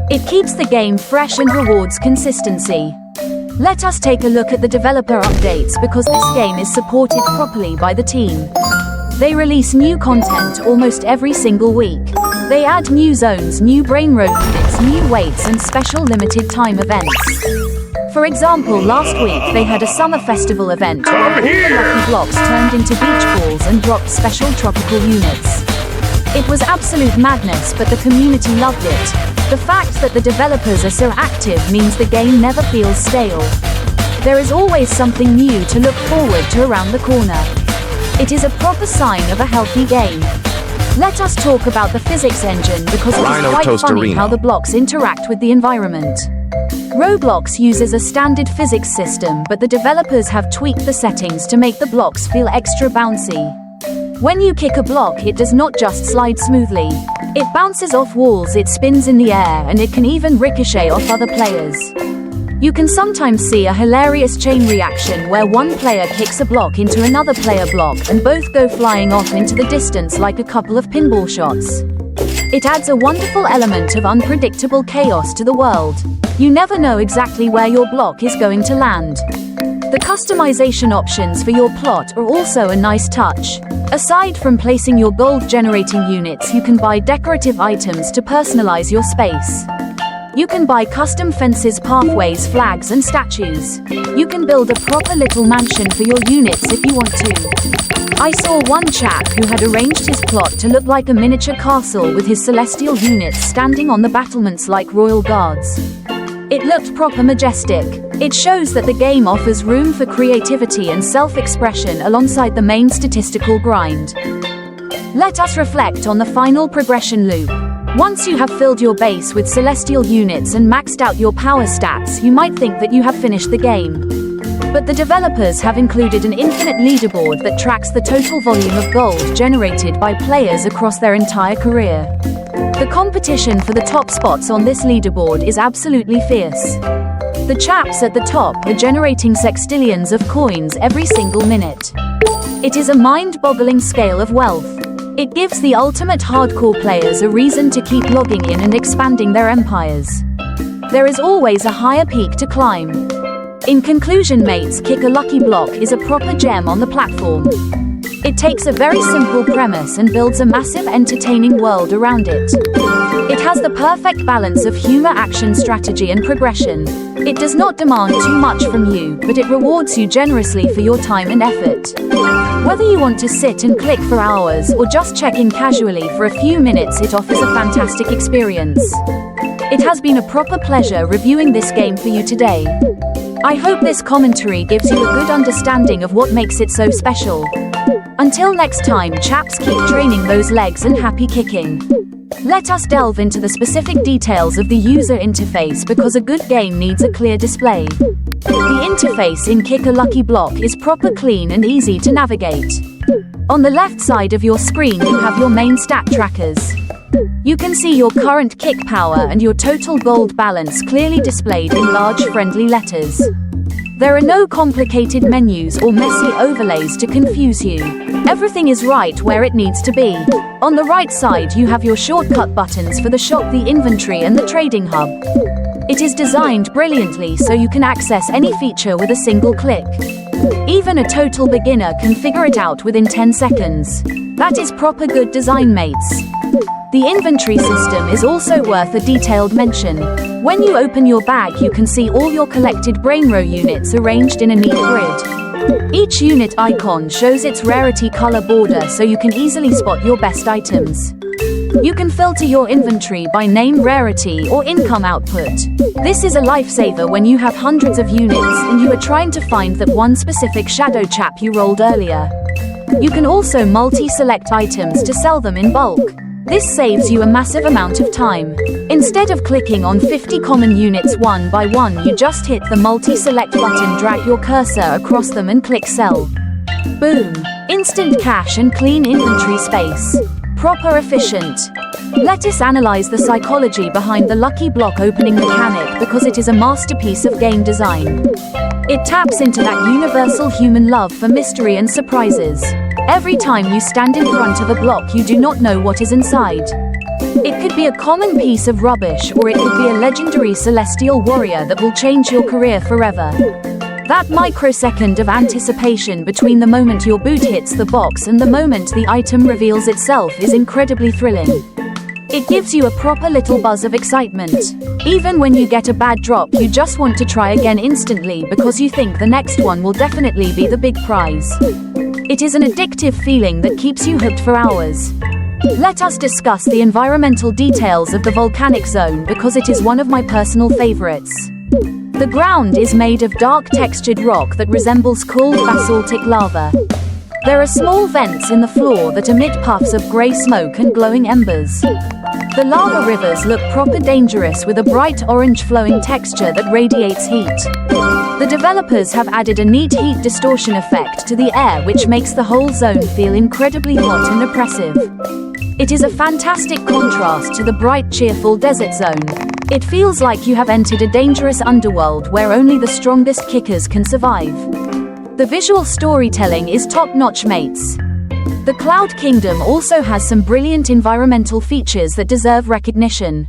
It keeps the game fresh and rewards consistency. Let us take a look at the developer updates, because this game is supported properly by the team. They release new content almost every single week. They add new zones, new brainrot units, new weights, and special limited time events. For example, last week they had a summer festival event where all the lucky blocks turned into beach balls and dropped special tropical units. It was absolute madness, but the community loved it. The fact that the developers are so active means the game never feels stale. There is always something new to look forward to around the corner. It is a proper sign of a healthy game. Let us talk about the physics engine because it is quite funny how the blocks interact with the environment. Roblox uses a standard physics system, but the developers have tweaked the settings to make the blocks feel extra bouncy. When you kick a block, it does not just slide smoothly. It bounces off walls, it spins in the air, and it can even ricochet off other players. You can sometimes see a hilarious chain reaction where one player kicks a block into another player block and both go flying off into the distance like a couple of pinball shots. It adds a wonderful element of unpredictable chaos to the world. You never know exactly where your block is going to land. The customization options for your plot are also a nice touch. Aside from placing your gold-generating units, you can buy decorative items to personalize your space. You can buy custom fences, pathways, flags, and statues. You can build a proper little mansion for your units if you want to. I saw one chap who had arranged his plot to look like a miniature castle with his celestial units standing on the battlements like royal guards. It looked proper majestic. It shows that the game offers room for creativity and self-expression alongside the main statistical grind. Let us reflect on the final progression loop. Once you have filled your base with celestial units and maxed out your power stats, you might think that you have finished the game. But the developers have included an infinite leaderboard that tracks the total volume of gold generated by players across their entire career. The competition for the top spots on this leaderboard is absolutely fierce. The chaps at the top are generating sextillions of coins every single minute. It is a mind-boggling scale of wealth. It gives the ultimate hardcore players a reason to keep logging in and expanding their empires. There is always a higher peak to climb. In conclusion, mates, Kick a Lucky Block is a proper gem on the platform. It takes a very simple premise and builds a massive entertaining world around it. It has the perfect balance of humor, action, strategy, and progression. It does not demand too much from you, but it rewards you generously for your time and effort. Whether you want to sit and click for hours or just check in casually for a few minutes, it offers a fantastic experience. It has been a proper pleasure reviewing this game for you today. I hope this commentary gives you a good understanding of what makes it so special. Until next time, chaps, keep training those legs and happy kicking. Let us delve into the specific details of the user interface because a good game needs a clear display. The interface in Kick a Lucky Block is proper, clean, and easy to navigate. On the left side of your screen you have your main stat trackers. You can see your current kick power and your total gold balance clearly displayed in large friendly letters. There are no complicated menus or messy overlays to confuse you. Everything is right where it needs to be. On the right side you have your shortcut buttons for the shop, the inventory, and the trading hub. It is designed brilliantly so you can access any feature with a single click. Even a total beginner can figure it out within 10 seconds. That is proper good design, mates. The inventory system is also worth a detailed mention. When you open your bag, you can see all your collected brainrot units arranged in a neat grid. Each unit icon shows its rarity color border so you can easily spot your best items. You can filter your inventory by name, rarity, or income output. This is a lifesaver when you have hundreds of units and you are trying to find that one specific shadow chap you rolled earlier. You can also multi-select items to sell them in bulk. This saves you a massive amount of time. Instead of clicking on 50 common units one by one, you just hit the multi-select button, drag your cursor across them and click sell. Boom! Instant cash and clean inventory space. Proper efficient. Let us analyze the psychology behind the Lucky Block opening mechanic because it is a masterpiece of game design. It taps into that universal human love for mystery and surprises. Every time you stand in front of a block, you do not know what is inside. It could be a common piece of rubbish, or it could be a legendary celestial warrior that will change your career forever. That microsecond of anticipation between the moment your boot hits the box and the moment the item reveals itself is incredibly thrilling. It gives you a proper little buzz of excitement. Even when you get a bad drop, you just want to try again instantly because you think the next one will definitely be the big prize. It is an addictive feeling that keeps you hooked for hours. Let us discuss the environmental details of the volcanic zone because it is one of my personal favorites. The ground is made of dark textured rock that resembles cooled basaltic lava. There are small vents in the floor that emit puffs of grey smoke and glowing embers. The lava rivers look proper dangerous with a bright orange flowing texture that radiates heat. The developers have added a neat heat distortion effect to the air which makes the whole zone feel incredibly hot and oppressive. It is a fantastic contrast to the bright, cheerful desert zone. It feels like you have entered a dangerous underworld where only the strongest kickers can survive. The visual storytelling is top-notch, mates. The Cloud Kingdom also has some brilliant environmental features that deserve recognition.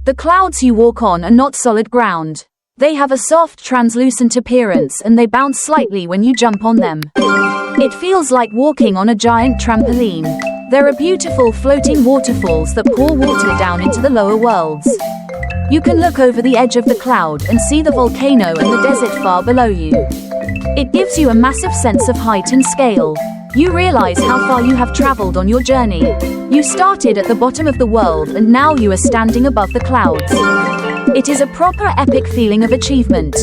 The clouds you walk on are not solid ground. They have a soft, translucent appearance and they bounce slightly when you jump on them. It feels like walking on a giant trampoline. There are beautiful floating waterfalls that pour water down into the lower worlds. You can look over the edge of the cloud and see the volcano and the desert far below you. It gives you a massive sense of height and scale. You realize how far you have traveled on your journey. You started at the bottom of the world and now you are standing above the clouds. It is a proper epic feeling of achievement.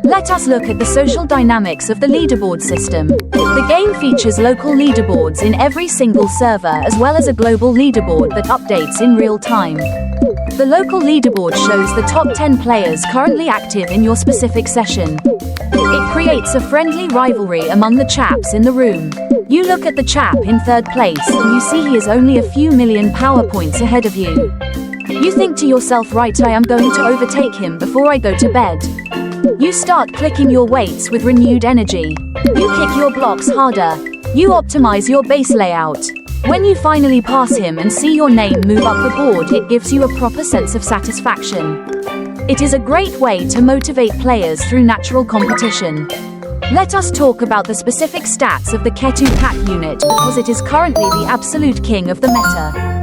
Let us look at the social dynamics of the leaderboard system. The game features local leaderboards in every single server as well as a global leaderboard that updates in real time. The local leaderboard shows the top 10 players currently active in your specific session. It creates a friendly rivalry among the chaps in the room. You look at the chap in third place and you see he is only a few million power points ahead of you. You think to yourself, right, I am going to overtake him before I go to bed. You start clicking your weights with renewed energy. You kick your blocks harder. You optimize your base layout. When you finally pass him and see your name move up the board, it gives you a proper sense of satisfaction. It is a great way to motivate players through natural competition. Let us talk about the specific stats of the Ketu pack unit because it is currently the absolute king of the meta.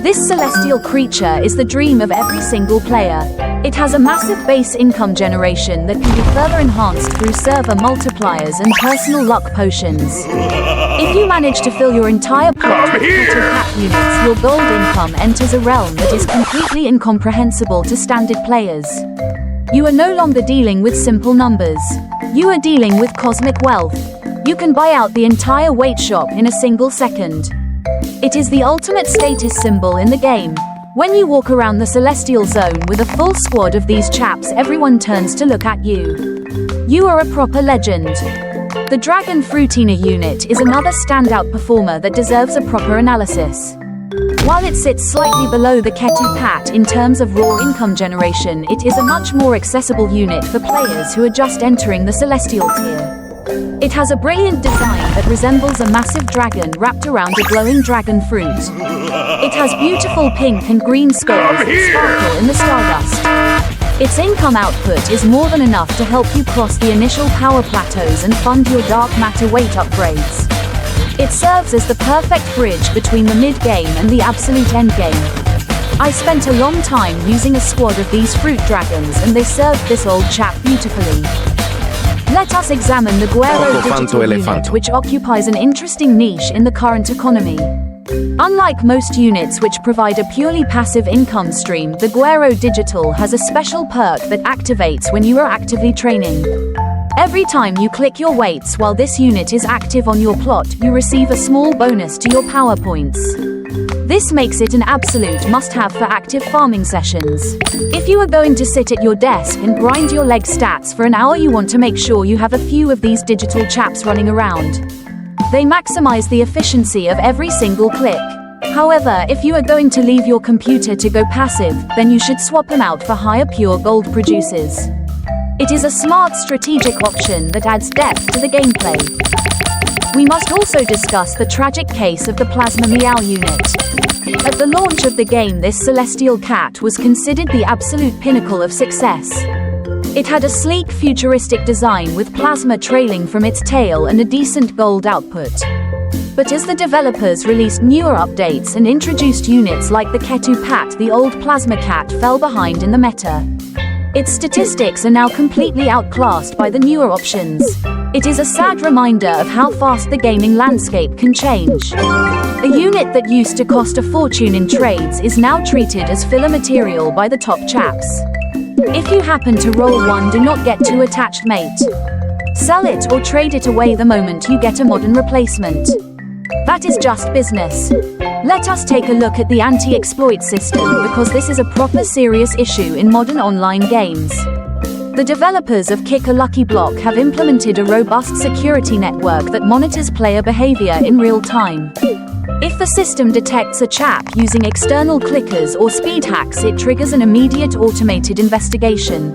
This celestial creature is the dream of every single player. It has a massive base income generation that can be further enhanced through server multipliers and personal luck potions. If you manage to fill your entire plot with Ketu pack units, your gold income enters a realm that is completely incomprehensible to standard players. You are no longer dealing with simple numbers. You are dealing with cosmic wealth. You can buy out the entire weight shop in a single second. It is the ultimate status symbol in the game. When you walk around the Celestial Zone with a full squad of these chaps, everyone turns to look at you. You are a proper legend. The Dragon Fruitina unit is another standout performer that deserves a proper analysis. While it sits slightly below the Ketu Pat in terms of raw income generation, it is a much more accessible unit for players who are just entering the Celestial tier. It has a brilliant design that resembles a massive dragon wrapped around a glowing dragon fruit. It has beautiful pink and green scales that sparkle in the stardust. Its income output is more than enough to help you cross the initial power plateaus and fund your dark matter weight upgrades. It serves as the perfect bridge between the mid-game and the absolute endgame. I spent a long time using a squad of these fruit dragons and they served this old chap beautifully. Let us examine the Guero digital unit, which occupies an interesting niche in the current economy. Unlike most units which provide a purely passive income stream, the Guero Digital has a special perk that activates when you are actively training. Every time you click your weights while this unit is active on your plot, you receive a small bonus to your power points. This makes it an absolute must-have for active farming sessions. If you are going to sit at your desk and grind your leg stats for an hour, you want to make sure you have a few of these digital chaps running around. They maximize the efficiency of every single click. However, if you are going to leave your computer to go passive, then you should swap them out for higher pure gold producers. It is a smart strategic option that adds depth to the gameplay. We must also discuss the tragic case of the Plasma Meow unit. At the launch of the game, this celestial cat was considered the absolute pinnacle of success. It had a sleek, futuristic design with plasma trailing from its tail and a decent gold output. But as the developers released newer updates and introduced units like the Ketu Pat, the old plasma cat fell behind in the meta. Its statistics are now completely outclassed by the newer options. It is a sad reminder of how fast the gaming landscape can change. A unit that used to cost a fortune in trades is now treated as filler material by the top chaps. If you happen to roll one, do not get too attached, mate. Sell it or trade it away the moment you get a modern replacement. That is just business. Let us take a look at the anti-exploit system, because this is a proper serious issue in modern online games. The developers of Kick a Lucky Block have implemented a robust security network that monitors player behavior in real time. If the system detects a chap using external clickers or speed hacks, it triggers an immediate automated investigation.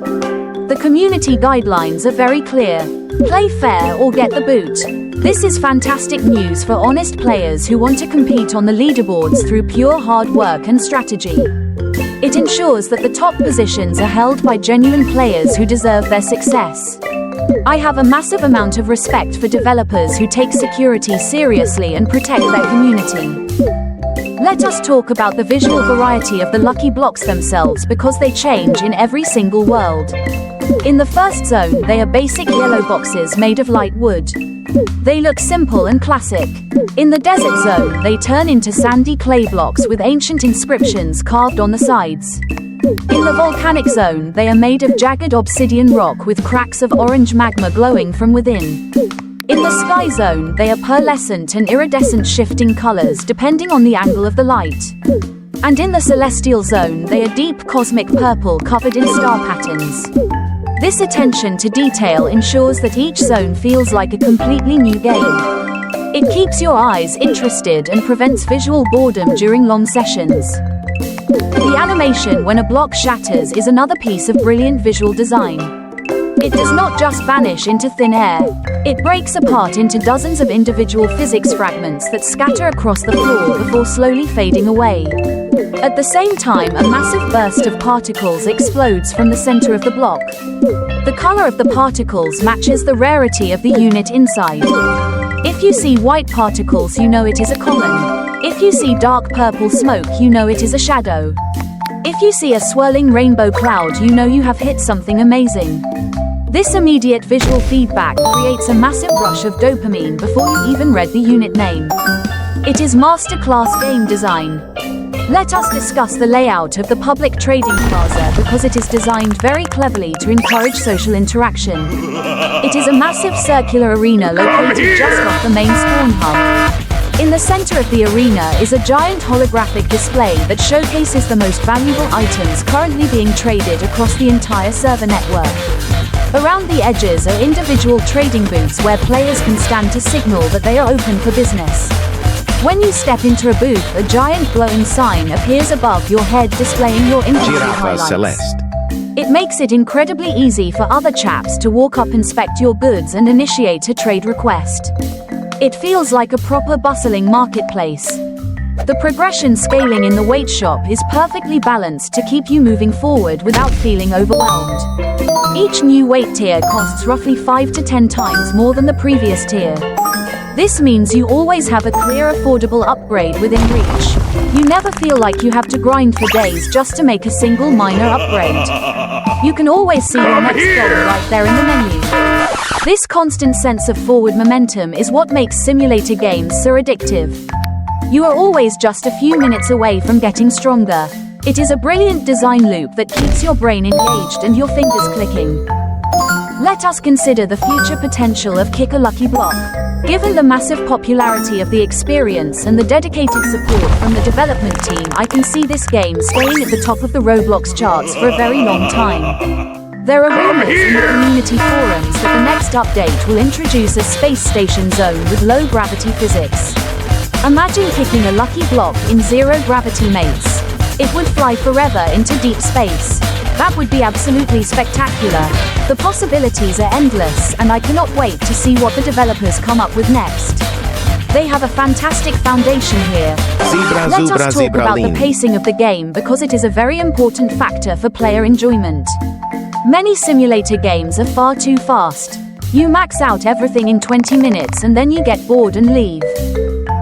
The community guidelines are very clear. Play fair or get the boot. This is fantastic news for honest players who want to compete on the leaderboards through pure hard work and strategy. It ensures that the top positions are held by genuine players who deserve their success. I have a massive amount of respect for developers who take security seriously and protect their community. Let us talk about the visual variety of the lucky blocks themselves, because they change in every single world. In the first zone, they are basic yellow boxes made of light wood. They look simple and classic. In the desert zone, they turn into sandy clay blocks with ancient inscriptions carved on the sides. In the volcanic zone, they are made of jagged obsidian rock with cracks of orange magma glowing from within. In the sky zone, they are pearlescent and iridescent, shifting colors depending on the angle of the light. And in the celestial zone, they are deep cosmic purple covered in star patterns. This attention to detail ensures that each zone feels like a completely new game. It keeps your eyes interested and prevents visual boredom during long sessions. The animation when a block shatters is another piece of brilliant visual design. It does not just vanish into thin air. It breaks apart into dozens of individual physics fragments that scatter across the floor before slowly fading away. At the same time, a massive burst of particles explodes from the center of the block. The color of the particles matches the rarity of the unit inside. If you see white particles, you know it is a common. If you see dark purple smoke, you know it is a shadow. If you see a swirling rainbow cloud, you know you have hit something amazing. This immediate visual feedback creates a massive rush of dopamine before you even read the unit name. It is masterclass game design. Let us discuss the layout of the public trading plaza, because it is designed very cleverly to encourage social interaction. It is a massive circular arena located just off the main spawn hub. In the center of the arena is a giant holographic display that showcases the most valuable items currently being traded across the entire server network. Around the edges are individual trading booths where players can stand to signal that they are open for business. When you step into a booth, a giant glowing sign appears above your head displaying your inventory highlights. It makes it incredibly easy for other chaps to walk up, inspect your goods and initiate a trade request. It feels like a proper bustling marketplace. The progression scaling in the weight shop is perfectly balanced to keep you moving forward without feeling overwhelmed. Each new weight tier costs roughly 5 to 10 times more than the previous tier. This means you always have a clear, affordable upgrade within reach. You never feel like you have to grind for days just to make a single minor upgrade. You can always see your next goal right there in the menu. This constant sense of forward momentum is what makes simulator games so addictive. You are always just a few minutes away from getting stronger. It is a brilliant design loop that keeps your brain engaged and your fingers clicking. Let us consider the future potential of Kick a Lucky Block. Given the massive popularity of the experience and the dedicated support from the development team, I can see this game staying at the top of the Roblox charts for a very long time. There are rumors in the community forums that the next update will introduce a space station zone with low gravity physics. Imagine kicking a lucky block in zero gravity, mates. It would fly forever into deep space. That would be absolutely spectacular. The possibilities are endless, and I cannot wait to see what the developers come up with next. They have a fantastic foundation here. Let us talk about the pacing of the game, because it is a very important factor for player enjoyment. Many simulator games are far too fast. You max out everything in 20 minutes and then you get bored and leave.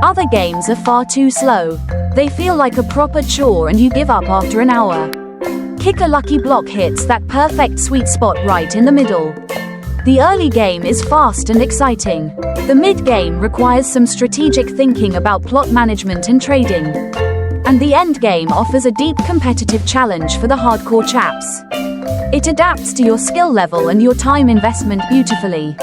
Other games are far too slow. They feel like a proper chore and you give up after an hour. Kick a lucky block hits that perfect sweet spot right in the middle. The early game is fast and exciting. The mid-game requires some strategic thinking about plot management and trading. And the end game offers a deep competitive challenge for the hardcore chaps. It adapts to your skill level and your time investment beautifully.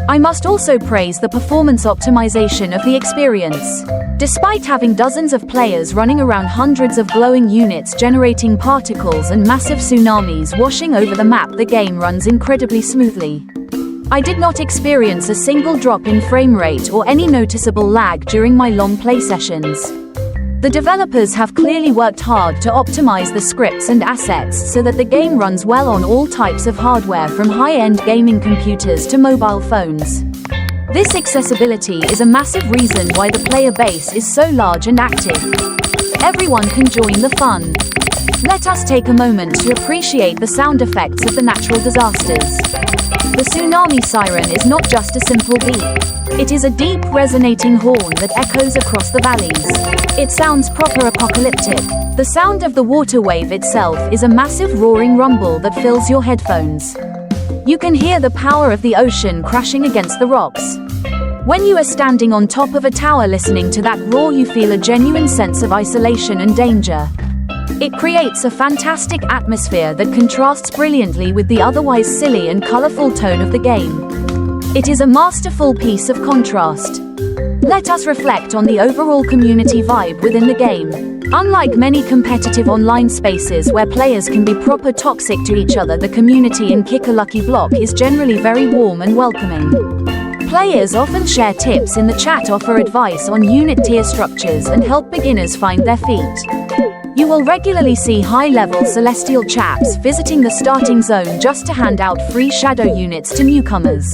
I must also praise the performance optimization of the experience. Despite having dozens of players running around hundreds of glowing units generating particles and massive tsunamis washing over the map, the game runs incredibly smoothly. I did not experience a single drop in frame rate or any noticeable lag during my long play sessions. The developers have clearly worked hard to optimize the scripts and assets so that the game runs well on all types of hardware, from high-end gaming computers to mobile phones. This accessibility is a massive reason why the player base is so large and active. Everyone can join the fun. Let us take a moment to appreciate the sound effects of the natural disasters. The tsunami siren is not just a simple beep. It is a deep, resonating horn that echoes across the valleys. It sounds proper apocalyptic. The sound of the water wave itself is a massive roaring rumble that fills your headphones. You can hear the power of the ocean crashing against the rocks. When you are standing on top of a tower listening to that roar, you feel a genuine sense of isolation and danger. It creates a fantastic atmosphere that contrasts brilliantly with the otherwise silly and colorful tone of the game. It is a masterful piece of contrast. Let us reflect on the overall community vibe within the game. Unlike many competitive online spaces where players can be proper toxic to each other, the community in Kick a Lucky Block is generally very warm and welcoming. Players often share tips in the chat, offer advice on unit tier structures, and help beginners find their feet. You will regularly see high-level celestial chaps visiting the starting zone just to hand out free shadow units to newcomers.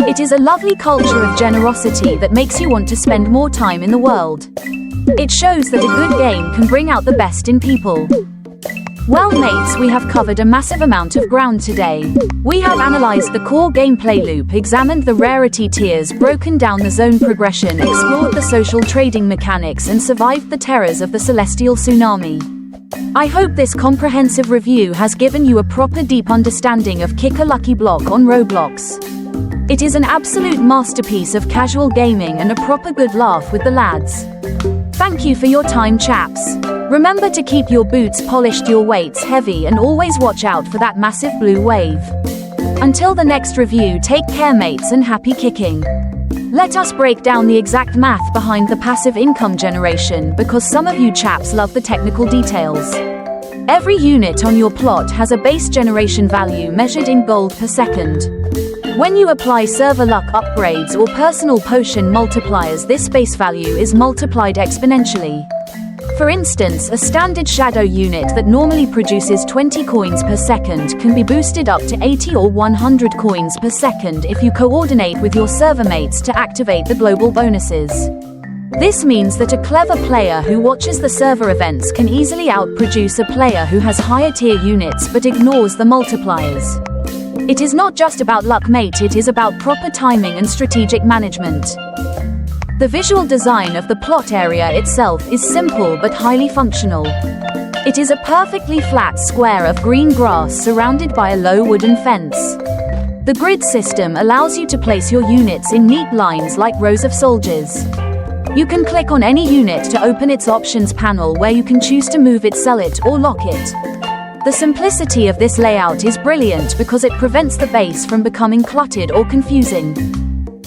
It is a lovely culture of generosity that makes you want to spend more time in the world. It shows that a good game can bring out the best in people. Well mates, we have covered a massive amount of ground today. We have analyzed the core gameplay loop, examined the rarity tiers, broken down the zone progression, explored the social trading mechanics, and survived the terrors of the celestial tsunami. I hope this comprehensive review has given you a proper deep understanding of Kick a Lucky Block on Roblox. It is an absolute masterpiece of casual gaming and a proper good laugh with the lads. Thank you for your time, chaps. Remember to keep your boots polished, your weights heavy, and always watch out for that massive blue wave. Until the next review, take care mates, and happy kicking. Let us break down the exact math behind the passive income generation, because some of you chaps love the technical details. Every unit on your plot has a base generation value measured in gold per second. When you apply server luck upgrades or personal potion multipliers, this base value is multiplied exponentially. For instance, a standard shadow unit that normally produces 20 coins per second can be boosted up to 80 or 100 coins per second if you coordinate with your server mates to activate the global bonuses. This means that a clever player who watches the server events can easily outproduce a player who has higher tier units but ignores the multipliers. It is not just about luck, mate, it is about proper timing and strategic management. The visual design of the plot area itself is simple but highly functional. It is a perfectly flat square of green grass surrounded by a low wooden fence. The grid system allows you to place your units in neat lines like rows of soldiers. You can click on any unit to open its options panel, where you can choose to move it, sell it, or lock it. The simplicity of this layout is brilliant because it prevents the base from becoming cluttered or confusing.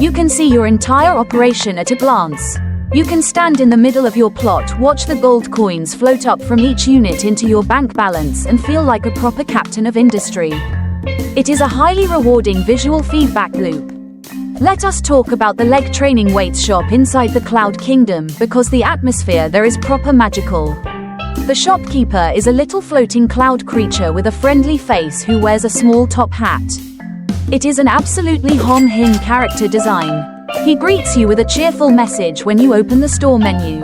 You can see your entire operation at a glance. You can stand in the middle of your plot, watch the gold coins float up from each unit into your bank balance, and feel like a proper captain of industry. It is a highly rewarding visual feedback loop. Let us talk about the leg training weights shop inside the Cloud Kingdom, because the atmosphere there is proper magical. The shopkeeper is a little floating cloud creature with a friendly face who wears a small top hat. It is an absolutely hom-hing character design. He greets you with a cheerful message when you open the store menu.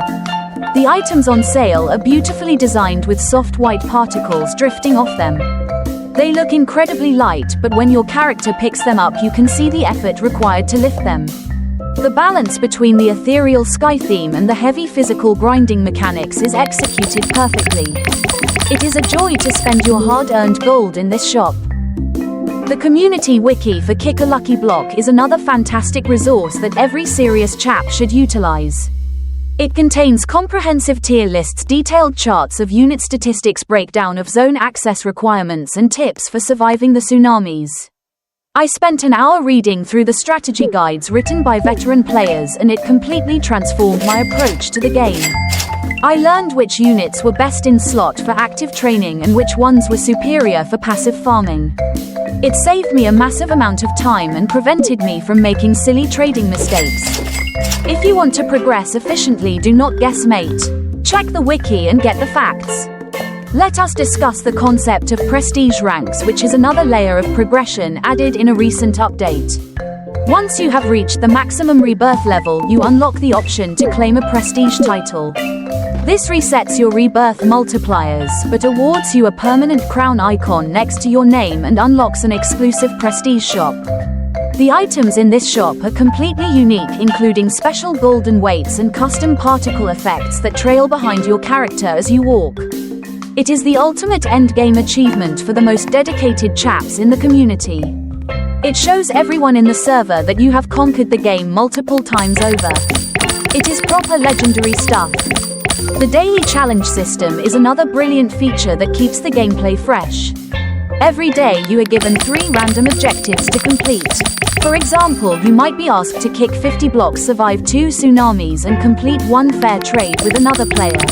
The items on sale are beautifully designed with soft white particles drifting off them. They look incredibly light, but when your character picks them up, you can see the effort required to lift them. The balance between the ethereal sky theme and the heavy physical grinding mechanics is executed perfectly. It is a joy to spend your hard-earned gold in this shop. The community wiki for Kick a Lucky Block is another fantastic resource that every serious chap should utilize. It contains comprehensive tier lists, detailed charts of unit statistics, breakdown of zone access requirements, and tips for surviving the tsunamis. I spent an hour reading through the strategy guides written by veteran players, and it completely transformed my approach to the game. I learned which units were best in slot for active training and which ones were superior for passive farming. It saved me a massive amount of time and prevented me from making silly trading mistakes. If you want to progress efficiently, do not guess mate. Check the wiki and get the facts. Let us discuss the concept of prestige ranks, which is another layer of progression added in a recent update. Once you have reached the maximum rebirth level, you unlock the option to claim a prestige title. This resets your rebirth multipliers, but awards you a permanent crown icon next to your name and unlocks an exclusive prestige shop. The items in this shop are completely unique, including special golden weights and custom particle effects that trail behind your character as you walk. It is the ultimate endgame achievement for the most dedicated chaps in the community. It shows everyone in the server that you have conquered the game multiple times over. It is proper legendary stuff. The daily challenge system is another brilliant feature that keeps the gameplay fresh. Every day you are given 3 random objectives to complete. For example, you might be asked to kick 50 blocks, survive 2 tsunamis, and complete 1 fair trade with another player.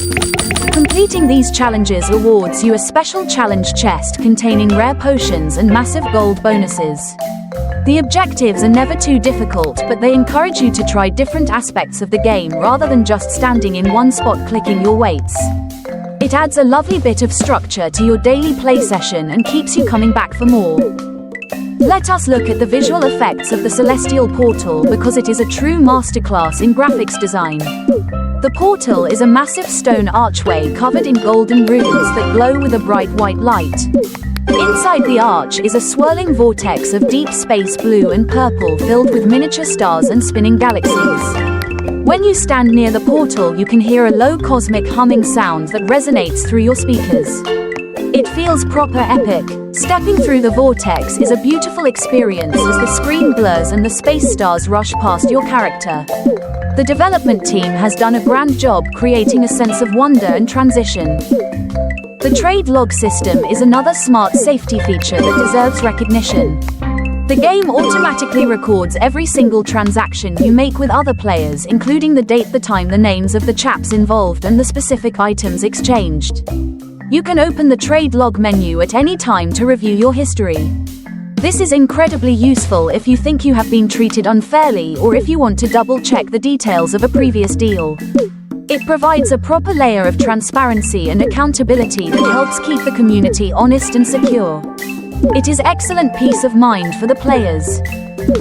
Completing these challenges awards you a special challenge chest containing rare potions and massive gold bonuses. The objectives are never too difficult, but they encourage you to try different aspects of the game rather than just standing in one spot clicking your weights. It adds a lovely bit of structure to your daily play session and keeps you coming back for more. Let us look at the visual effects of the Celestial Portal, because it is a true masterclass in graphics design. The portal is a massive stone archway covered in golden runes that glow with a bright white light. Inside the arch is a swirling vortex of deep space blue and purple filled with miniature stars and spinning galaxies. When you stand near the portal, you can hear a low cosmic humming sound that resonates through your speakers. It feels proper epic. Stepping through the vortex is a beautiful experience as the screen blurs and the space stars rush past your character. The development team has done a grand job creating a sense of wonder and transition. The trade log system is another smart safety feature that deserves recognition. The game automatically records every single transaction you make with other players, including the date, the time, the names of the chaps involved, and the specific items exchanged. You can open the trade log menu at any time to review your history. This is incredibly useful if you think you have been treated unfairly or if you want to double-check the details of a previous deal. It provides a proper layer of transparency and accountability that helps keep the community honest and secure. It is excellent peace of mind for the players.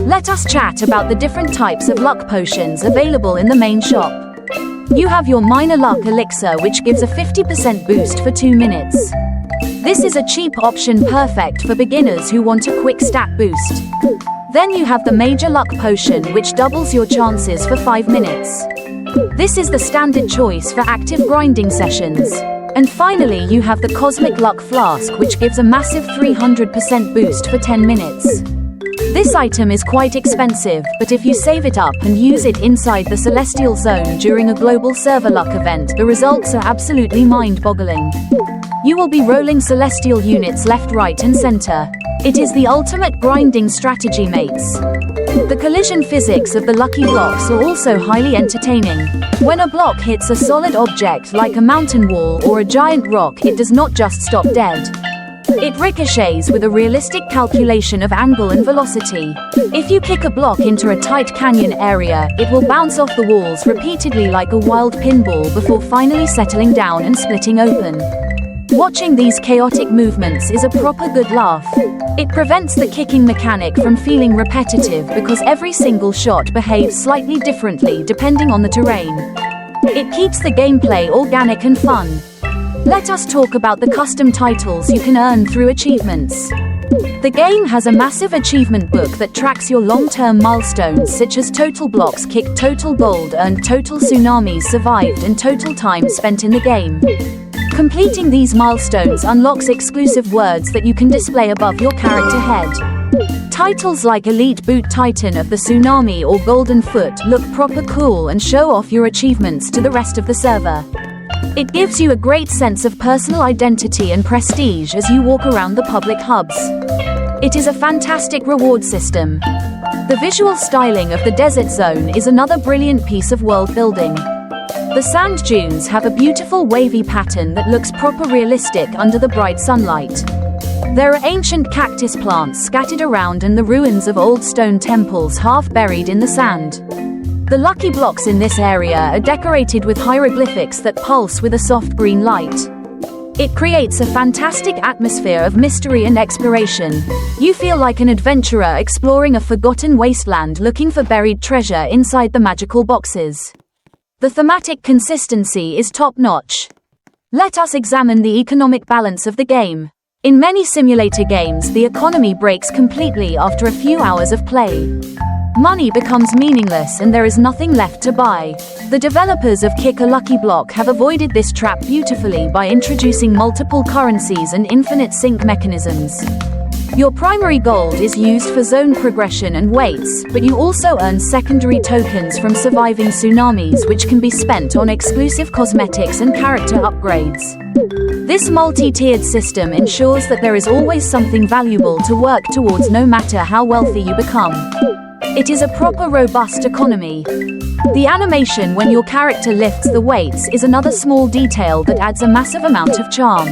Let us chat about the different types of luck potions available in the main shop. You have your minor luck elixir, which gives a 50% boost for 2 minutes. This is a cheap option perfect for beginners who want a quick stat boost. Then you have the major luck potion, which doubles your chances for 5 minutes. This is the standard choice for active grinding sessions. And finally, you have the cosmic luck flask, which gives a massive 300% boost for 10 minutes. This item is quite expensive, but if you save it up and use it inside the Celestial Zone during a global server luck event, the results are absolutely mind-boggling. You will be rolling Celestial units left, right, and center. It is the ultimate grinding strategy, mates. The collision physics of the lucky blocks are also highly entertaining. When a block hits a solid object like a mountain wall or a giant rock, it does not just stop dead. It ricochets with a realistic calculation of angle and velocity. If you kick a block into a tight canyon area, it will bounce off the walls repeatedly like a wild pinball before finally settling down and splitting open. Watching these chaotic movements is a proper good laugh. It prevents the kicking mechanic from feeling repetitive because every single shot behaves slightly differently depending on the terrain. It keeps the gameplay organic and fun. Let us talk about the custom titles you can earn through achievements. The game has a massive achievement book that tracks your long-term milestones such as total blocks kicked, total gold earned, total tsunamis survived, and total time spent in the game. Completing these milestones unlocks exclusive words that you can display above your character head. Titles like Elite Boot Titan of the Tsunami or Golden Foot look proper cool and show off your achievements to the rest of the server. It gives you a great sense of personal identity and prestige as you walk around the public hubs. It is a fantastic reward system. The visual styling of the desert zone is another brilliant piece of world building. The sand dunes have a beautiful wavy pattern that looks proper realistic under the bright sunlight. There are ancient cactus plants scattered around and the ruins of old stone temples half buried in the sand. The lucky blocks in this area are decorated with hieroglyphics that pulse with a soft green light. It creates a fantastic atmosphere of mystery and exploration. You feel like an adventurer exploring a forgotten wasteland looking for buried treasure inside the magical boxes. The thematic consistency is top-notch. Let us examine the economic balance of the game. In many simulator games, the economy breaks completely after a few hours of play. Money becomes meaningless and there is nothing left to buy. The developers of Kick a Lucky Block have avoided this trap beautifully by introducing multiple currencies and infinite sync mechanisms. Your primary gold is used for zone progression and weights, but you also earn secondary tokens from surviving tsunamis which can be spent on exclusive cosmetics and character upgrades. This multi-tiered system ensures that there is always something valuable to work towards no matter how wealthy you become. It is a proper robust economy. The animation when your character lifts the weights is another small detail that adds a massive amount of charm.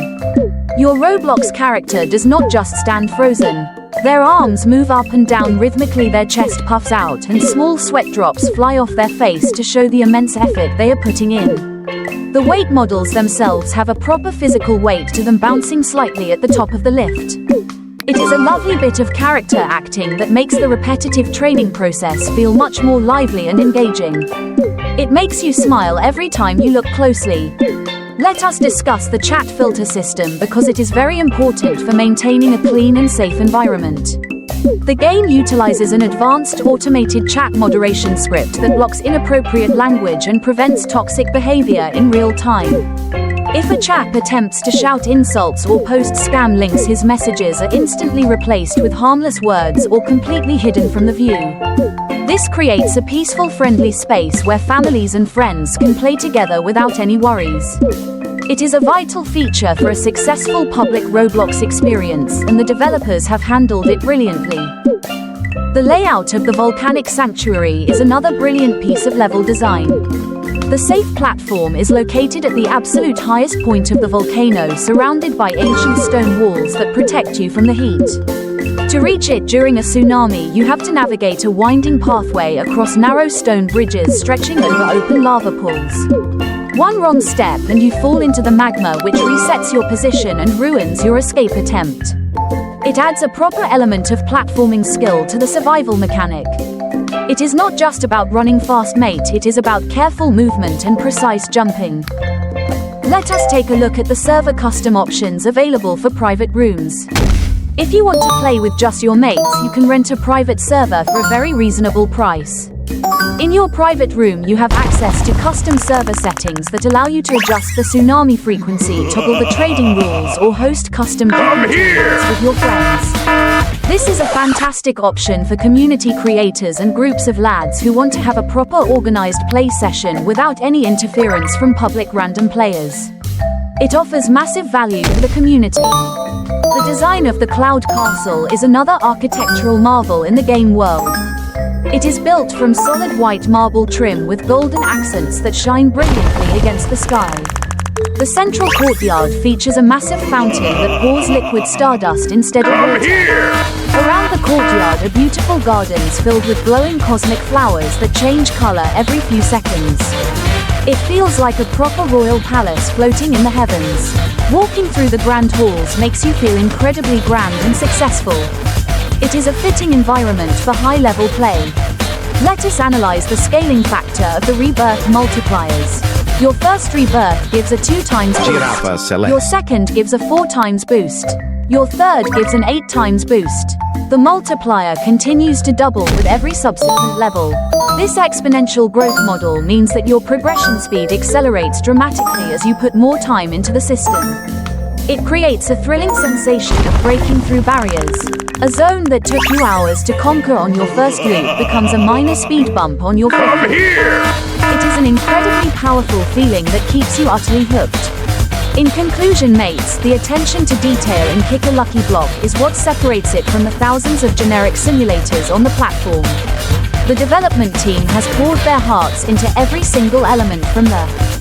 Your Roblox character does not just stand frozen. Their arms move up and down rhythmically, their chest puffs out, and small sweat drops fly off their face to show the immense effort they are putting in. The weight models themselves have a proper physical weight to them, bouncing slightly at the top of the lift. It is a lovely bit of character acting that makes the repetitive training process feel much more lively and engaging. It makes you smile every time you look closely. Let us discuss the chat filter system because it is very important for maintaining a clean and safe environment. The game utilizes an advanced automated chat moderation script that blocks inappropriate language and prevents toxic behavior in real time. If a chap attempts to shout insults or post scam links, his messages are instantly replaced with harmless words or completely hidden from the view. This creates a peaceful, friendly space where families and friends can play together without any worries. It is a vital feature for a successful public Roblox experience, and the developers have handled it brilliantly. The layout of the volcanic sanctuary is another brilliant piece of level design. The safe platform is located at the absolute highest point of the volcano, surrounded by ancient stone walls that protect you from the heat. To reach it during a tsunami, you have to navigate a winding pathway across narrow stone bridges stretching over open lava pools. One wrong step and you fall into the magma, which resets your position and ruins your escape attempt. It adds a proper element of platforming skill to the survival mechanic. It is not just about running fast, mate, it is about careful movement and precise jumping. Let us take a look at the server custom options available for private rooms. If you want to play with just your mates, you can rent a private server for a very reasonable price. In your private room, you have access to custom server settings that allow you to adjust the tsunami frequency, toggle the trading rules, or host custom community events with your friends. This is a fantastic option for community creators and groups of lads who want to have a proper organized play session without any interference from public random players. It offers massive value for the community. The design of the Cloud Castle is another architectural marvel in the game world. It is built from solid white marble trim with golden accents that shine brilliantly against the sky. The central courtyard features a massive fountain that pours liquid stardust instead of water. Around the courtyard are beautiful gardens filled with glowing cosmic flowers that change color every few seconds. It feels like a proper royal palace floating in the heavens. Walking through the grand halls makes you feel incredibly grand and successful. It is a fitting environment for high-level play. Let us analyze the scaling factor of the Rebirth multipliers. Your first Rebirth gives a 2 times boost. Your second gives a 4 times boost. Your third gives an 8 times boost. The multiplier continues to double with every subsequent level. This exponential growth model means that your progression speed accelerates dramatically as you put more time into the system. It creates a thrilling sensation of breaking through barriers. A zone that took you hours to conquer on your first loop becomes a minor speed bump on your fifth loop. It is an incredibly powerful feeling that keeps you utterly hooked. In conclusion, mates, the attention to detail in Kick a Lucky Block is what separates it from the thousands of generic simulators on the platform. The development team has poured their hearts into every single element, from the